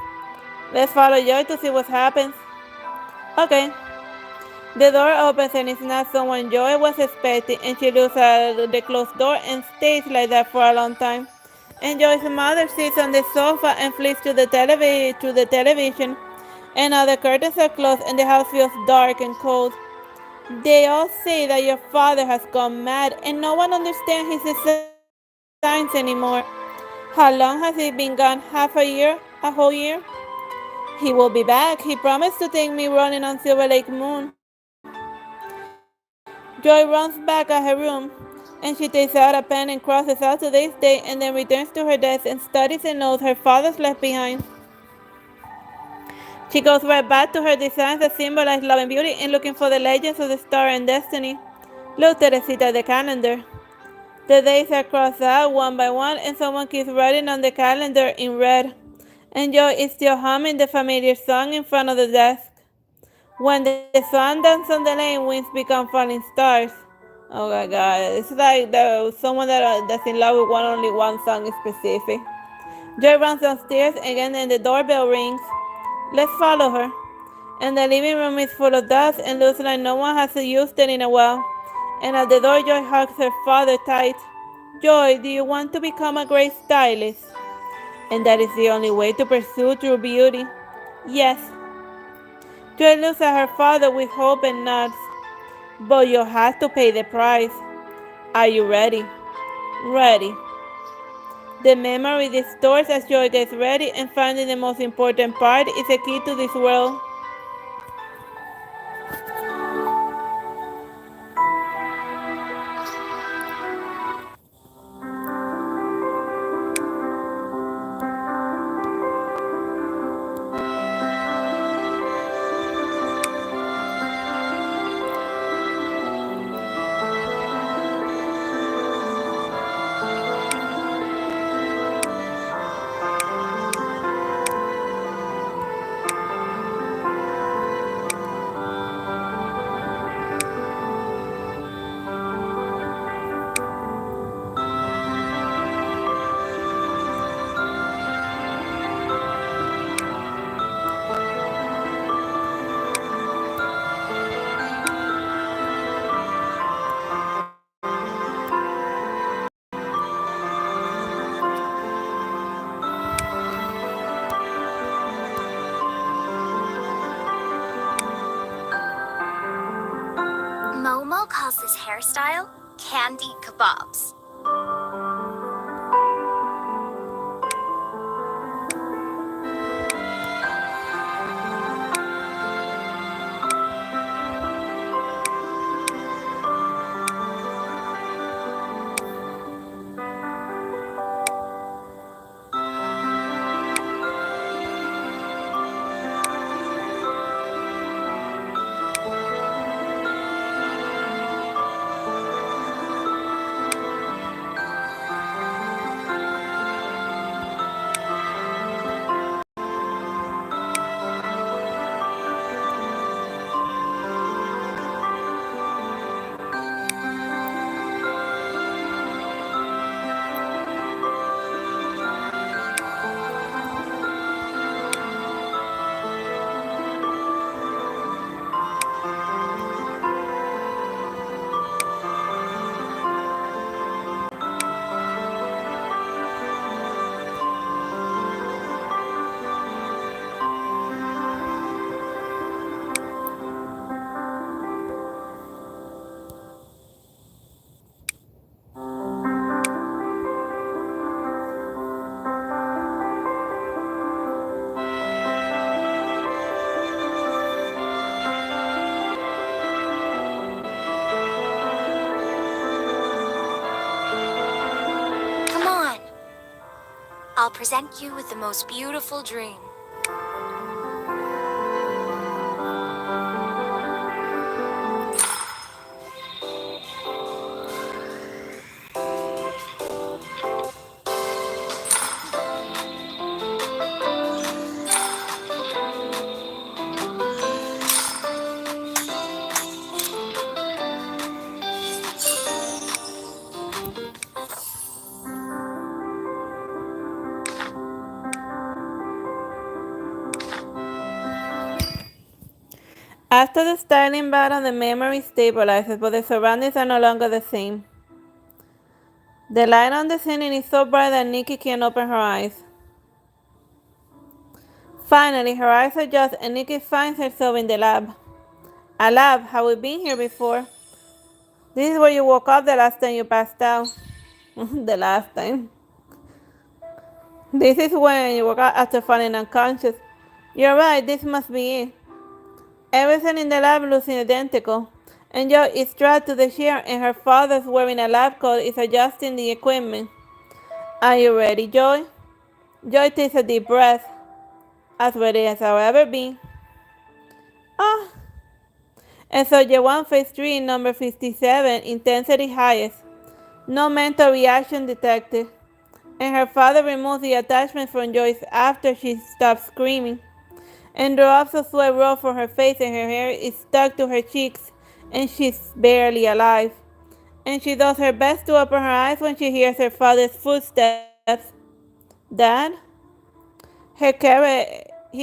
Let's follow Joy to see what happens. Okay. The door opens and it's not someone Joy was expecting, and she looks at the closed door and stays like that for a long time. And Joy's mother sits on the sofa and flips to the television, and now the curtains are closed and the house feels dark and cold. They all say that your father has gone mad and no one understands his signs anymore. How long has he been gone? Half a year? A whole year? He will be back. He promised to take me running on Silver Lake Moon. Joy runs back at her room, and she takes out a pen and crosses out today's date and then returns to her desk and studies the notes her father's left behind. She goes right back to her designs that symbolize love and beauty and looking for the legends of the star and destiny. Look, Teresita, the calendar. The days are crossed out one by one and someone keeps writing on the calendar in red. And Joy is still humming the familiar song in front of the desk. When the sun dances on the lane, winds become falling stars. Oh my god, it's like someone that's in love with only one song specific. Joy runs downstairs again and the doorbell rings. Let's follow her. And the living room is full of dust and looks like no one has used it in a while. And at the door, Joy hugs her father tight. Joy, do you want to become a great stylist? And that is the only way to pursue true beauty. Yes. Joy looks at her father with hope and nods. But you'll have to pay the price. Are you ready? Ready. The memory distorts as Joy gets ready, and finding the most important part is the key to this world. Momo calls this hairstyle candy kebabs. I'll present you with the most beautiful dream. After the styling battle, the memory stabilizes, but the surroundings are no longer the same. The light on the ceiling is so bright that Nikki can't open her eyes. Finally, her eyes adjust and Nikki finds herself in the lab. A lab? Have we been here before? This is where you woke up the last time you passed out. The last time. This is when you woke up after falling unconscious. You're right, this must be it. Everything in the lab looks identical. and Joy is strapped to the chair, and her father's wearing a lab coat is adjusting the equipment. Are you ready, Joy? Joy takes a deep breath. As ready as I'll ever be. Ah. And so J1 phase 3 number 57, intensity highest. No mental reaction detected. And her father removes the attachment from Joyce after she stops screaming. And drops of sweat roll from her face, and her hair is stuck to her cheeks, and she's barely alive. And she does her best to open her eyes when she hears her father's footsteps. Dad? He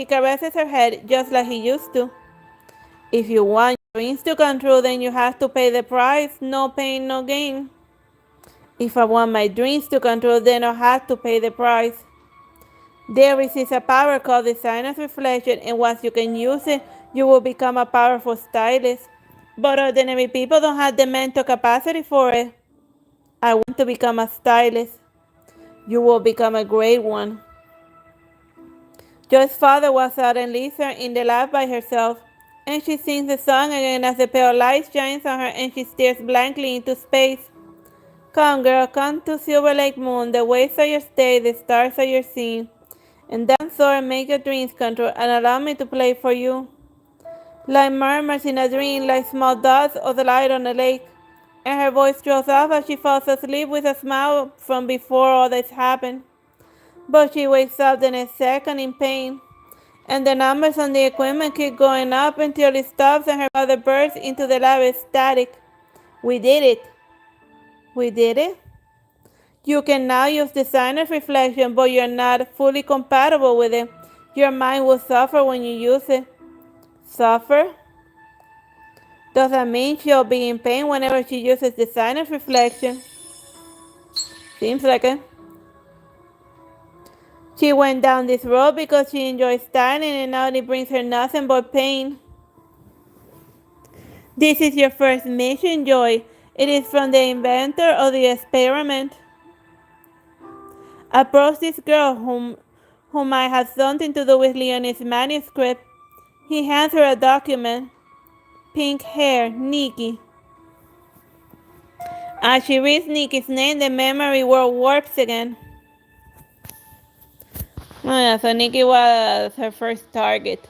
caresses her head just like he used to. If you want your dreams to come true, then you have to pay the price. No pain, no gain. If I want my dreams to come true, then I have to pay the price. There is a power called designer's reflection, and once you can use it, you will become a powerful stylist. But ordinary people don't have the mental capacity for it. I want to become a stylist. You will become a great one. Joy's father was out and leaves her in the lab by herself, and she sings the song again as the pale light shines on her and she stares blankly into space. Come, girl, come to Silver Lake Moon. The waves are your stay, the stars are your scene. And dance soar and make your dreams come true, and allow me to play for you. Like murmurs in a dream, like small dots of the light on a lake. And her voice trails off as she falls asleep with a smile from before all this happened. But she wakes up the next second in pain. And the numbers on the equipment keep going up until it stops and her father bursts into the lab ecstatic. We did it. We did it? You can now use designer's reflection, but you're not fully compatible with it. Your mind will suffer when you use it. Suffer? Does that mean she'll be in pain whenever she uses designer's reflection? Seems like it. She went down this road because she enjoys styling, and now it brings her nothing but pain. This is your first mission, Joy. It is from the inventor of the experiment. Approach this girl who might have something to do with Leonie's manuscript. He hands her a document. Pink hair, Nikki. As she reads Nikki's name, the memory world warps again. Oh yeah, so Nikki was her first target.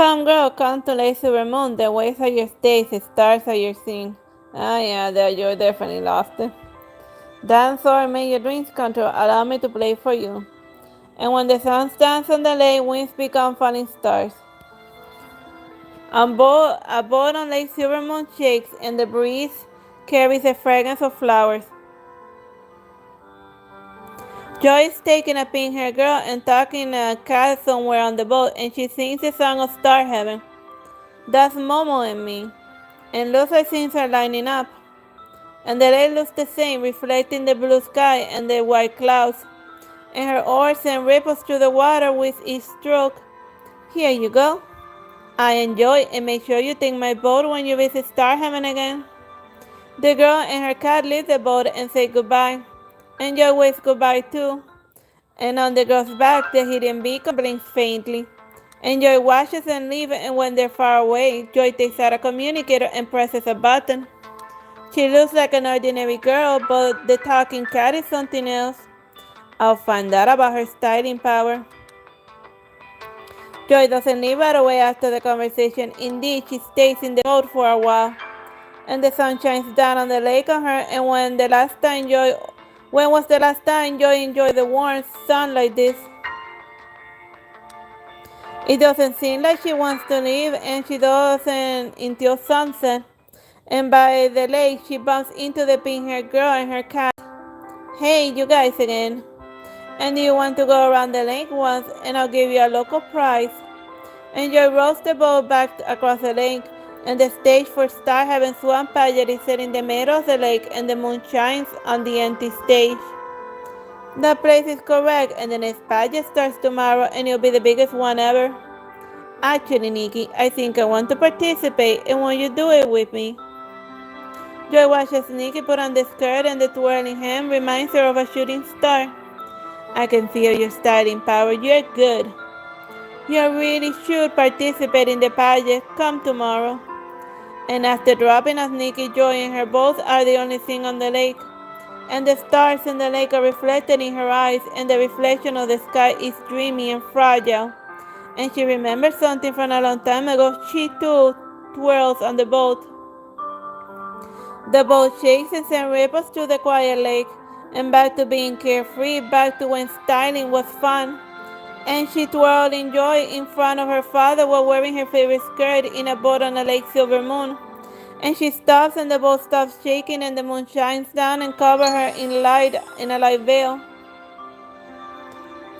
Come, girl, come to Lake Silver Moon. The waves are your stage, the stars are your scene. Ah, yeah, there you definitely lost it. Dance or make your dreams come true. Allow me to play for you. And when the sun stands on the lake, winds become falling stars. A boat on Lake Silver Moon shakes, and the breeze carries the fragrance of flowers. Joy is taking a pink-haired girl and talking a cat somewhere on the boat, and she sings the song of Star Heaven. That's Momo and me, and looks like things are lining up. And the lake looks the same, reflecting the blue sky and the white clouds, and her oars send ripples through the water with each stroke. Here you go. I enjoy, and make sure you take my boat when you visit Star Heaven again. The girl and her cat leave the boat and say goodbye, and Joy waves goodbye too. And on the girl's back, the hidden beacon blinks faintly. And Joy watches them leave, and when they're far away, Joy takes out a communicator and presses a button. She looks like an ordinary girl, but the talking cat is something else. I'll find out about her styling power. Joy doesn't leave right away after the conversation. Indeed, she stays in the boat for a while. And the sun shines down on the lake on her, and when was the last time Joy enjoyed the warm sun like this? It doesn't seem like she wants to leave, and she doesn't until sunset. And by the lake, she bumps into the pink-haired girl and her cat. Hey, you guys again. And do you want to go around the lake once, and I'll give you a local prize? And Joy rows the boat back across the lake, and the stage for Star Heaven Swamp Pageant is set in the middle of the lake, and the moon shines on the empty stage. The place is correct, and the next pageant starts tomorrow, and it'll be the biggest one ever. Actually, Nikki, I think I want to participate, and will you do it with me? Joy watches Nikki put on the skirt, and the twirling hem reminds her of a shooting star. I can feel your styling power. You're good. You really should participate in the pageant. Come tomorrow. And after dropping off Nikki, Joy and her boats are the only thing on the lake. And the stars in the lake are reflected in her eyes, and the reflection of the sky is dreamy and fragile. And she remembers something from a long time ago. She too twirls on the boat. The boat shakes and sends ripples through the quiet lake, and back to being carefree, back to when styling was fun. And she twirled in joy in front of her father while wearing her favorite skirt in a boat on a Lake Silver Moon. And she stops, and the boat stops shaking, and the moon shines down and covers her in a light veil.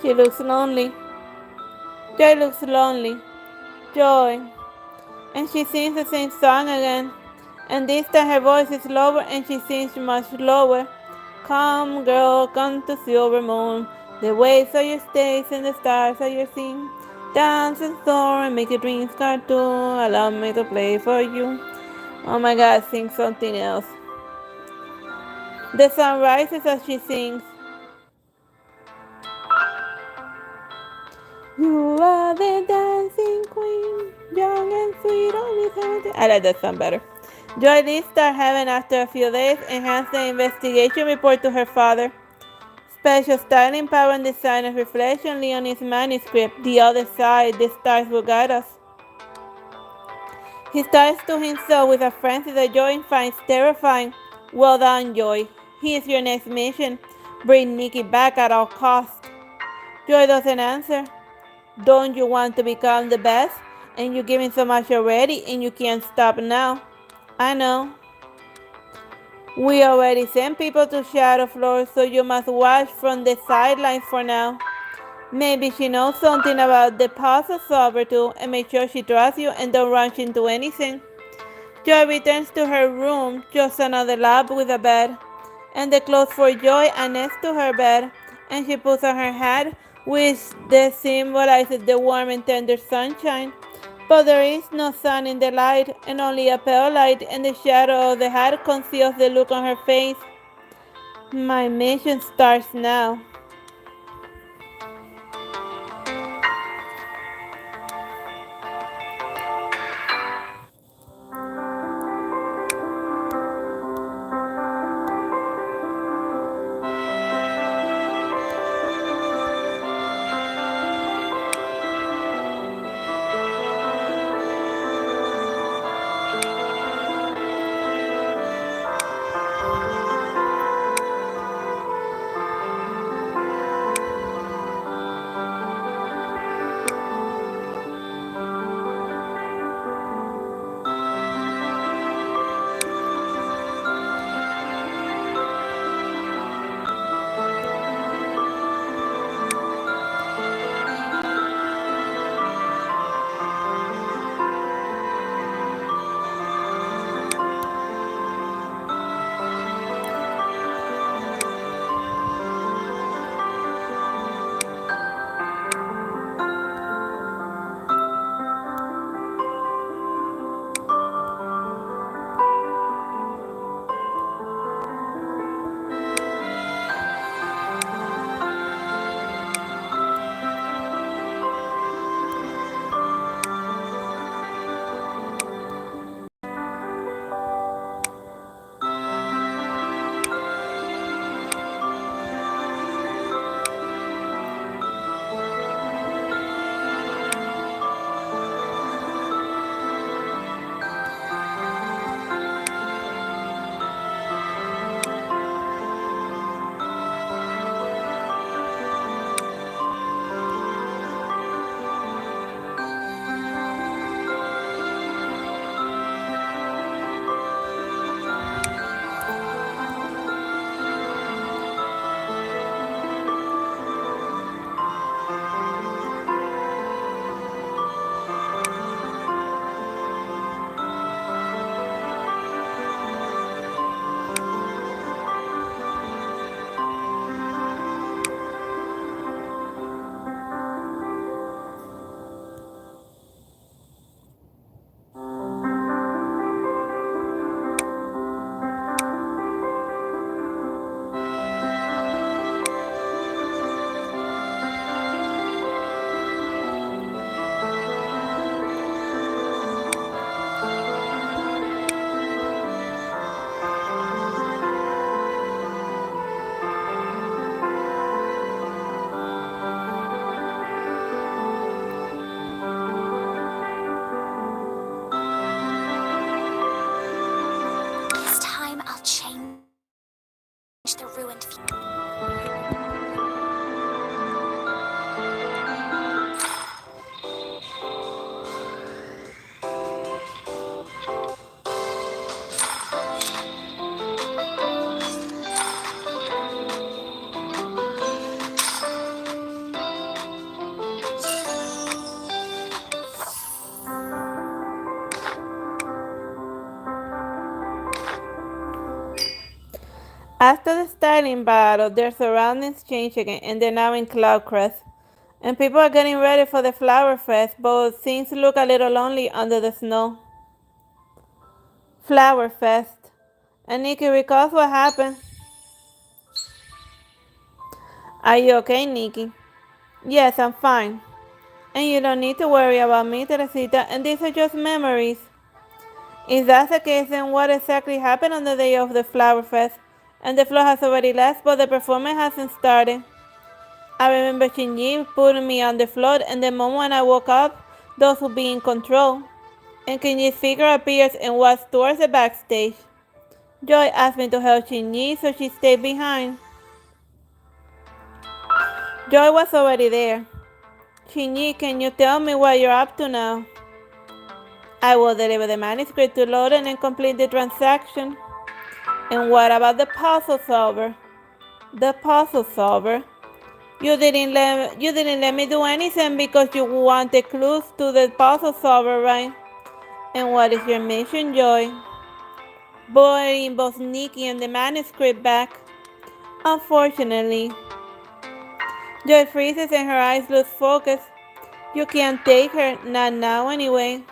She looks lonely. Joy looks lonely. Joy. And she sings the same song again. And this time her voice is lower, and she sings much lower. Come, girl, come to Silver Moon. The waves are your stage, and the stars are your scene. Dance and soar and make your dreams come true. Allow me to play for you. Oh my God, sing something else. The sun rises as she sings. You are the dancing queen, young and sweet, only 17. I like that song better. Joy leaves Star Heaven after a few days and hands the investigation report to her father. Special styling, power, and design of reflection, Leonie's manuscript. The other side, the stars will guide us. He starts to himself with a frenzy that Joy finds terrifying. Well done, Joy. Here's your next mission. Bring Nikki back at all costs. Joy doesn't answer. Don't you want to become the best? And you're giving so much already, and you can't stop now. I know. We already sent people to Shadow Floor, so you must watch from the sidelines for now. Maybe she knows something about the puzzle solver too, and make sure she trusts you and don't rush into anything. Joy returns to her room, just another lab with a bed, and the clothes for Joy are next to her bed, and she puts on her hat, which symbolizes the warm and tender sunshine. But there is no sun in the light, and only a pale light, and the shadow of the hat conceals the look on her face. My mission starts now. After the styling battle, their surroundings change again, and they're now in Cloud Crest. And people are getting ready for the Flower Fest, but things look a little lonely under the snow. Flower Fest. And Nikki recalls what happened. Are you okay, Nikki? Yes, I'm fine. And you don't need to worry about me, Teresita, and these are just memories. If that's the case, then what exactly happened on the day of the Flower Fest? And the floor has already left, but the performance hasn't started. I remember Shinji putting me on the floor, and the moment when I woke up, those would be in control. And Shinji's figure appears and walks towards the backstage. Joy asked me to help Shinji, so she stayed behind. Joy was already there. Shinji, can you tell me what you're up to now? I will deliver the manuscript to Loden and complete the transaction. And what about the puzzle solver? The puzzle solver? You didn't let me do anything because you wanted clues to the puzzle solver, right? And what is your mission, Joy? Bringing both Nikki and the manuscript back. Unfortunately, Joy freezes and her eyes lose focus. You can't take her, not now anyway.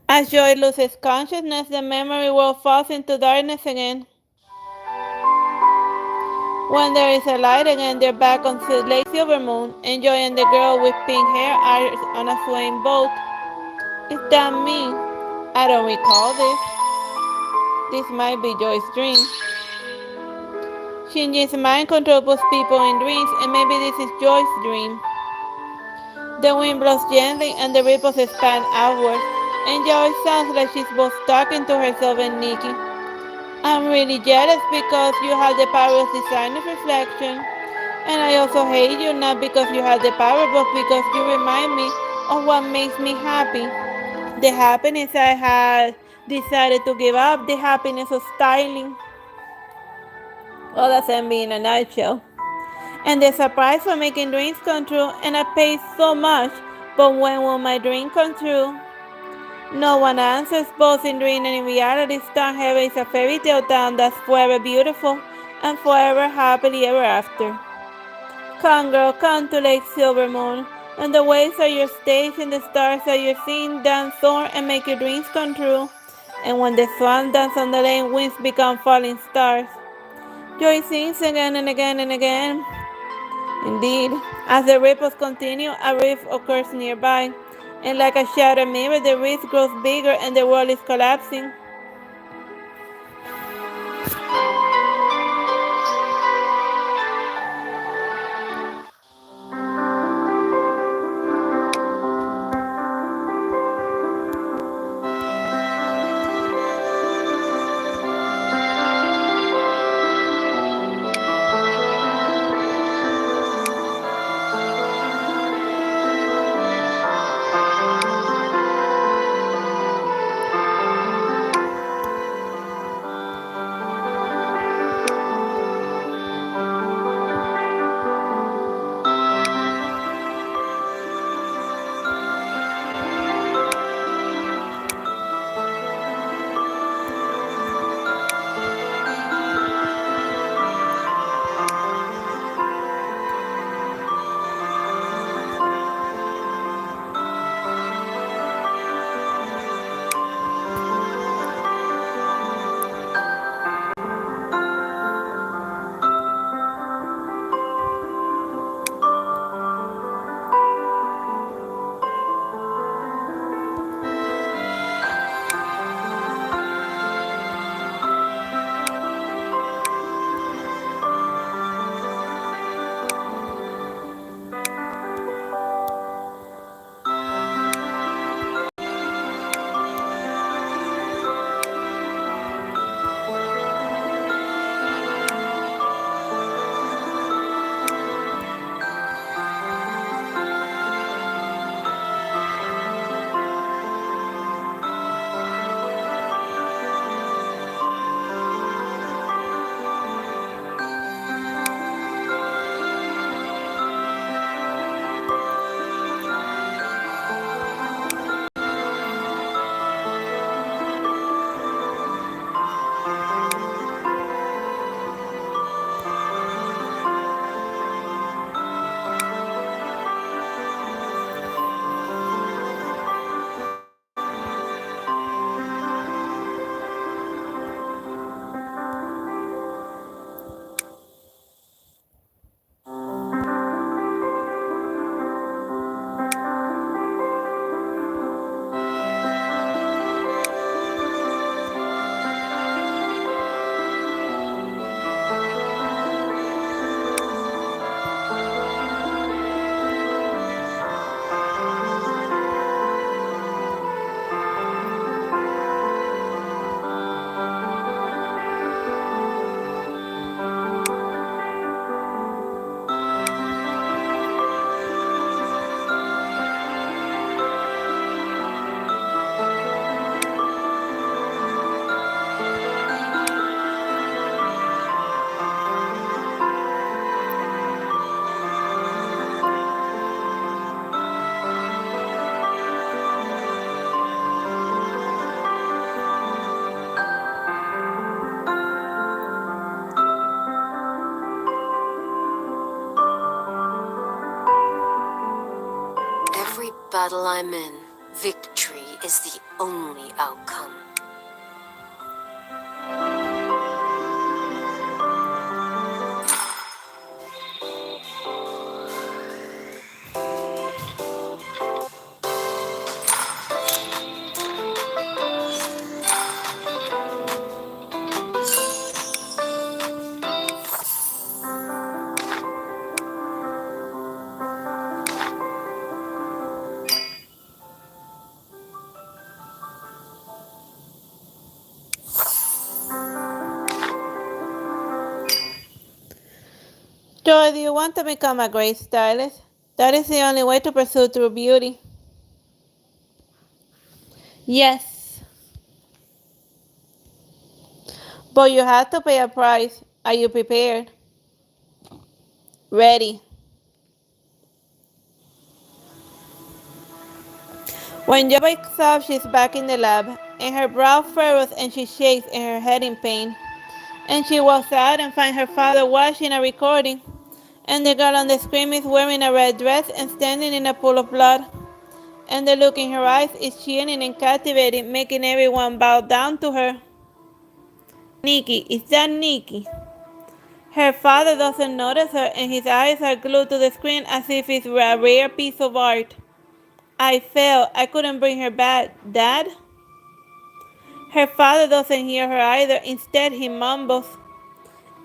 As Joy loses consciousness, the memory world falls into darkness again. When there is a light again, they're back on Lake Silvermoon, and Joy and the girl with pink hair are on a swaying boat. Is that me? I don't recall this. This might be Joy's dream. Shinji's mind control puts people in dreams, and maybe this is Joy's dream. The wind blows gently, and the ripples expand outward, and Joy sounds like she's both talking to herself and Nikki. I'm really jealous because you have the power of design of reflection. And I also hate you not because you have the power, but because you remind me of what makes me happy. The happiness I had decided to give up, the happiness of styling. Well, that's me in a nutshell. And the surprise for making dreams come true, and I paid so much. But when will my dream come true? No one answers, both in dream and in reality. Stonehaven is a fairy tale town that's forever beautiful and forever happily ever after. Come, girl, come to Lake Silvermoon, and the waves are your stage, and the stars are your scene. Dance, soar, and make your dreams come true. And when the swans dance on the lane, winds become falling stars. Joy sings again and again and again. Indeed, as the ripples continue, a reef occurs nearby, and like a shattered mirror, the reef grows bigger and the world is collapsing. battle I'm in, victory is the only outcome. Joy, do you want to become a great stylist? That is the only way to pursue true beauty. Yes, but you have to pay a price. Are you prepared? Ready. When Joy wakes up, she's back in the lab, and her brow furrows and she shakes in her head in pain. And she walks out and finds her father watching a recording, and the girl on the screen is wearing a red dress and standing in a pool of blood. And the look in her eyes is chilling and captivating, making everyone bow down to her. Nikki, is that Nikki? Her father doesn't notice her, and his eyes are glued to the screen as if it's a rare piece of art. I failed. I couldn't bring her back. Dad? Her father doesn't hear her either. Instead, he mumbles.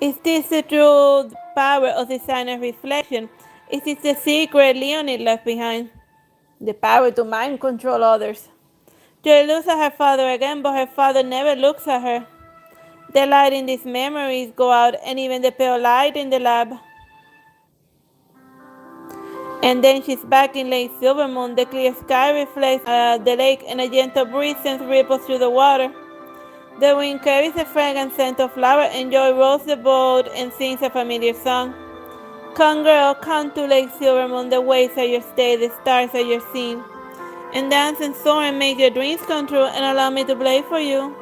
Is this the true power of designer reflection? Is this the secret Leonid left behind? The power to mind control others. Joy looks at her father again, but her father never looks at her. The light in these memories go out, and even the pale light in the lab. And then she's back in Lake Silvermoon. The clear sky reflects the lake, and a gentle breeze sends ripples through the water. The wind carries a fragrant scent of flower, and Joy rolls the boat and sings a familiar song. Come, girl, come to Lake Silvermoon. The waves are your stay, the stars are your scene. And dance and soar and make your dreams come true, and allow me to play for you.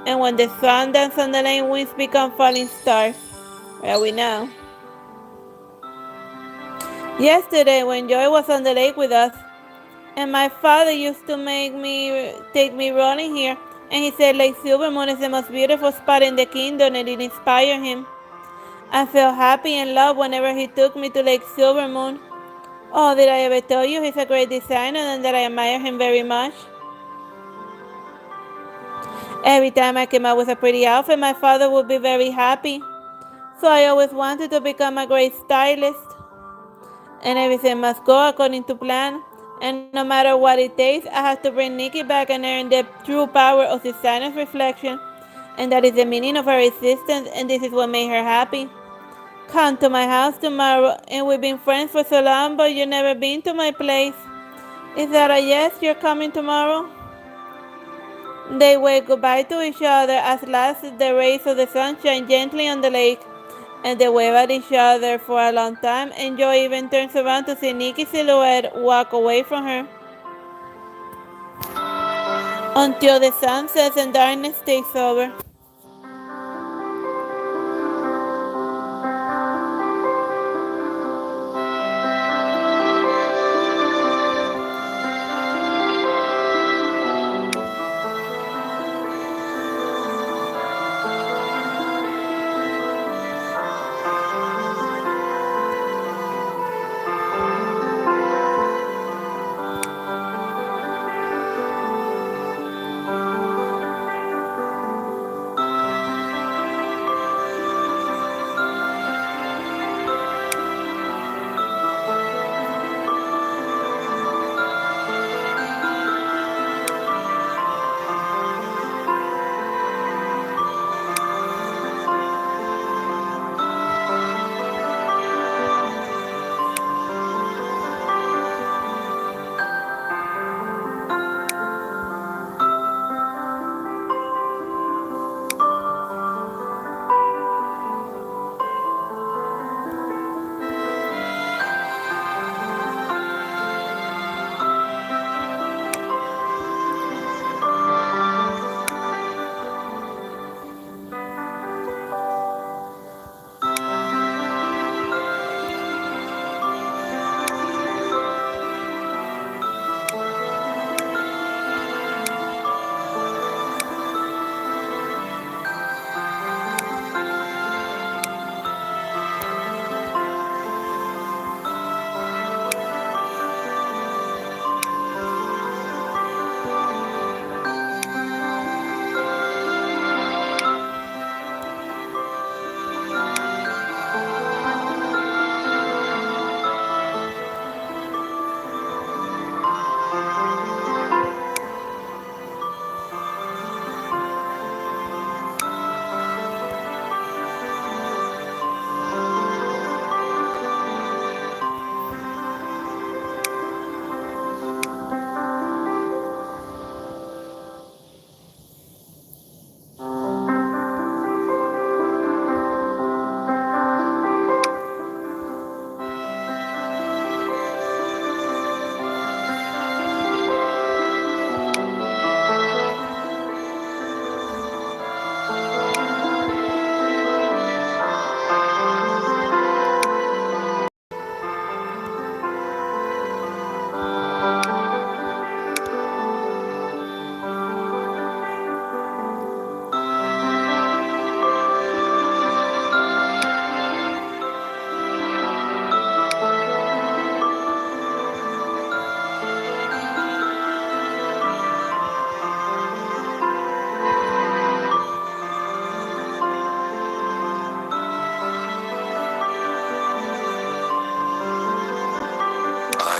And when the sun dances on the lake, winds become falling stars. Where are we now? Yesterday, when Joy was on the lake with us, and my father used to take me rolling here, and he said Lake Silvermoon is the most beautiful spot in the kingdom, and it inspired him. I felt happy and loved whenever he took me to Lake Silvermoon. Oh, did I ever tell you he's a great designer and that I admire him very much? Every time I came out with a pretty outfit, my father would be very happy. So I always wanted to become a great stylist. And everything must go according to plan. And no matter what it takes, I have to bring Nikki back and earn the true power of designer's reflection. And that is the meaning of her existence, and this is what made her happy. Come to my house tomorrow, and we've been friends for so long, but you've never been to my place. Is that a yes? You're coming tomorrow? They wave goodbye to each other as last the rays of the sun shine gently on the lake, and they wave at each other for a long time, and Joy even turns around to see Nikki's silhouette walk away from her. Until the sun sets and darkness takes over.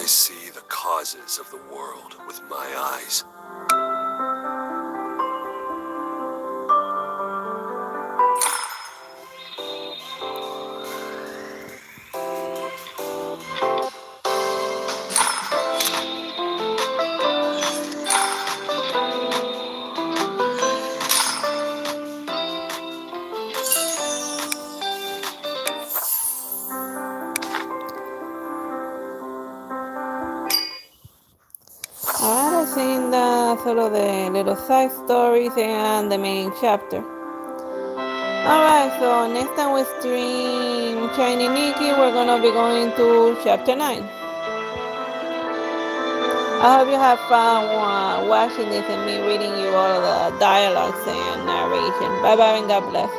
see the causes of the world with my eyes. Alright, I've seen sort of the little side stories and the main chapter. Alright, so next time we stream Shiny Nikki, we're gonna be going to chapter 9. I hope you have fun watching this and me reading you all the dialogues and narration. Bye bye and God bless.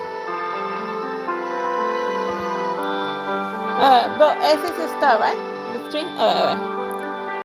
But ese es el start, right? The stream? Alright.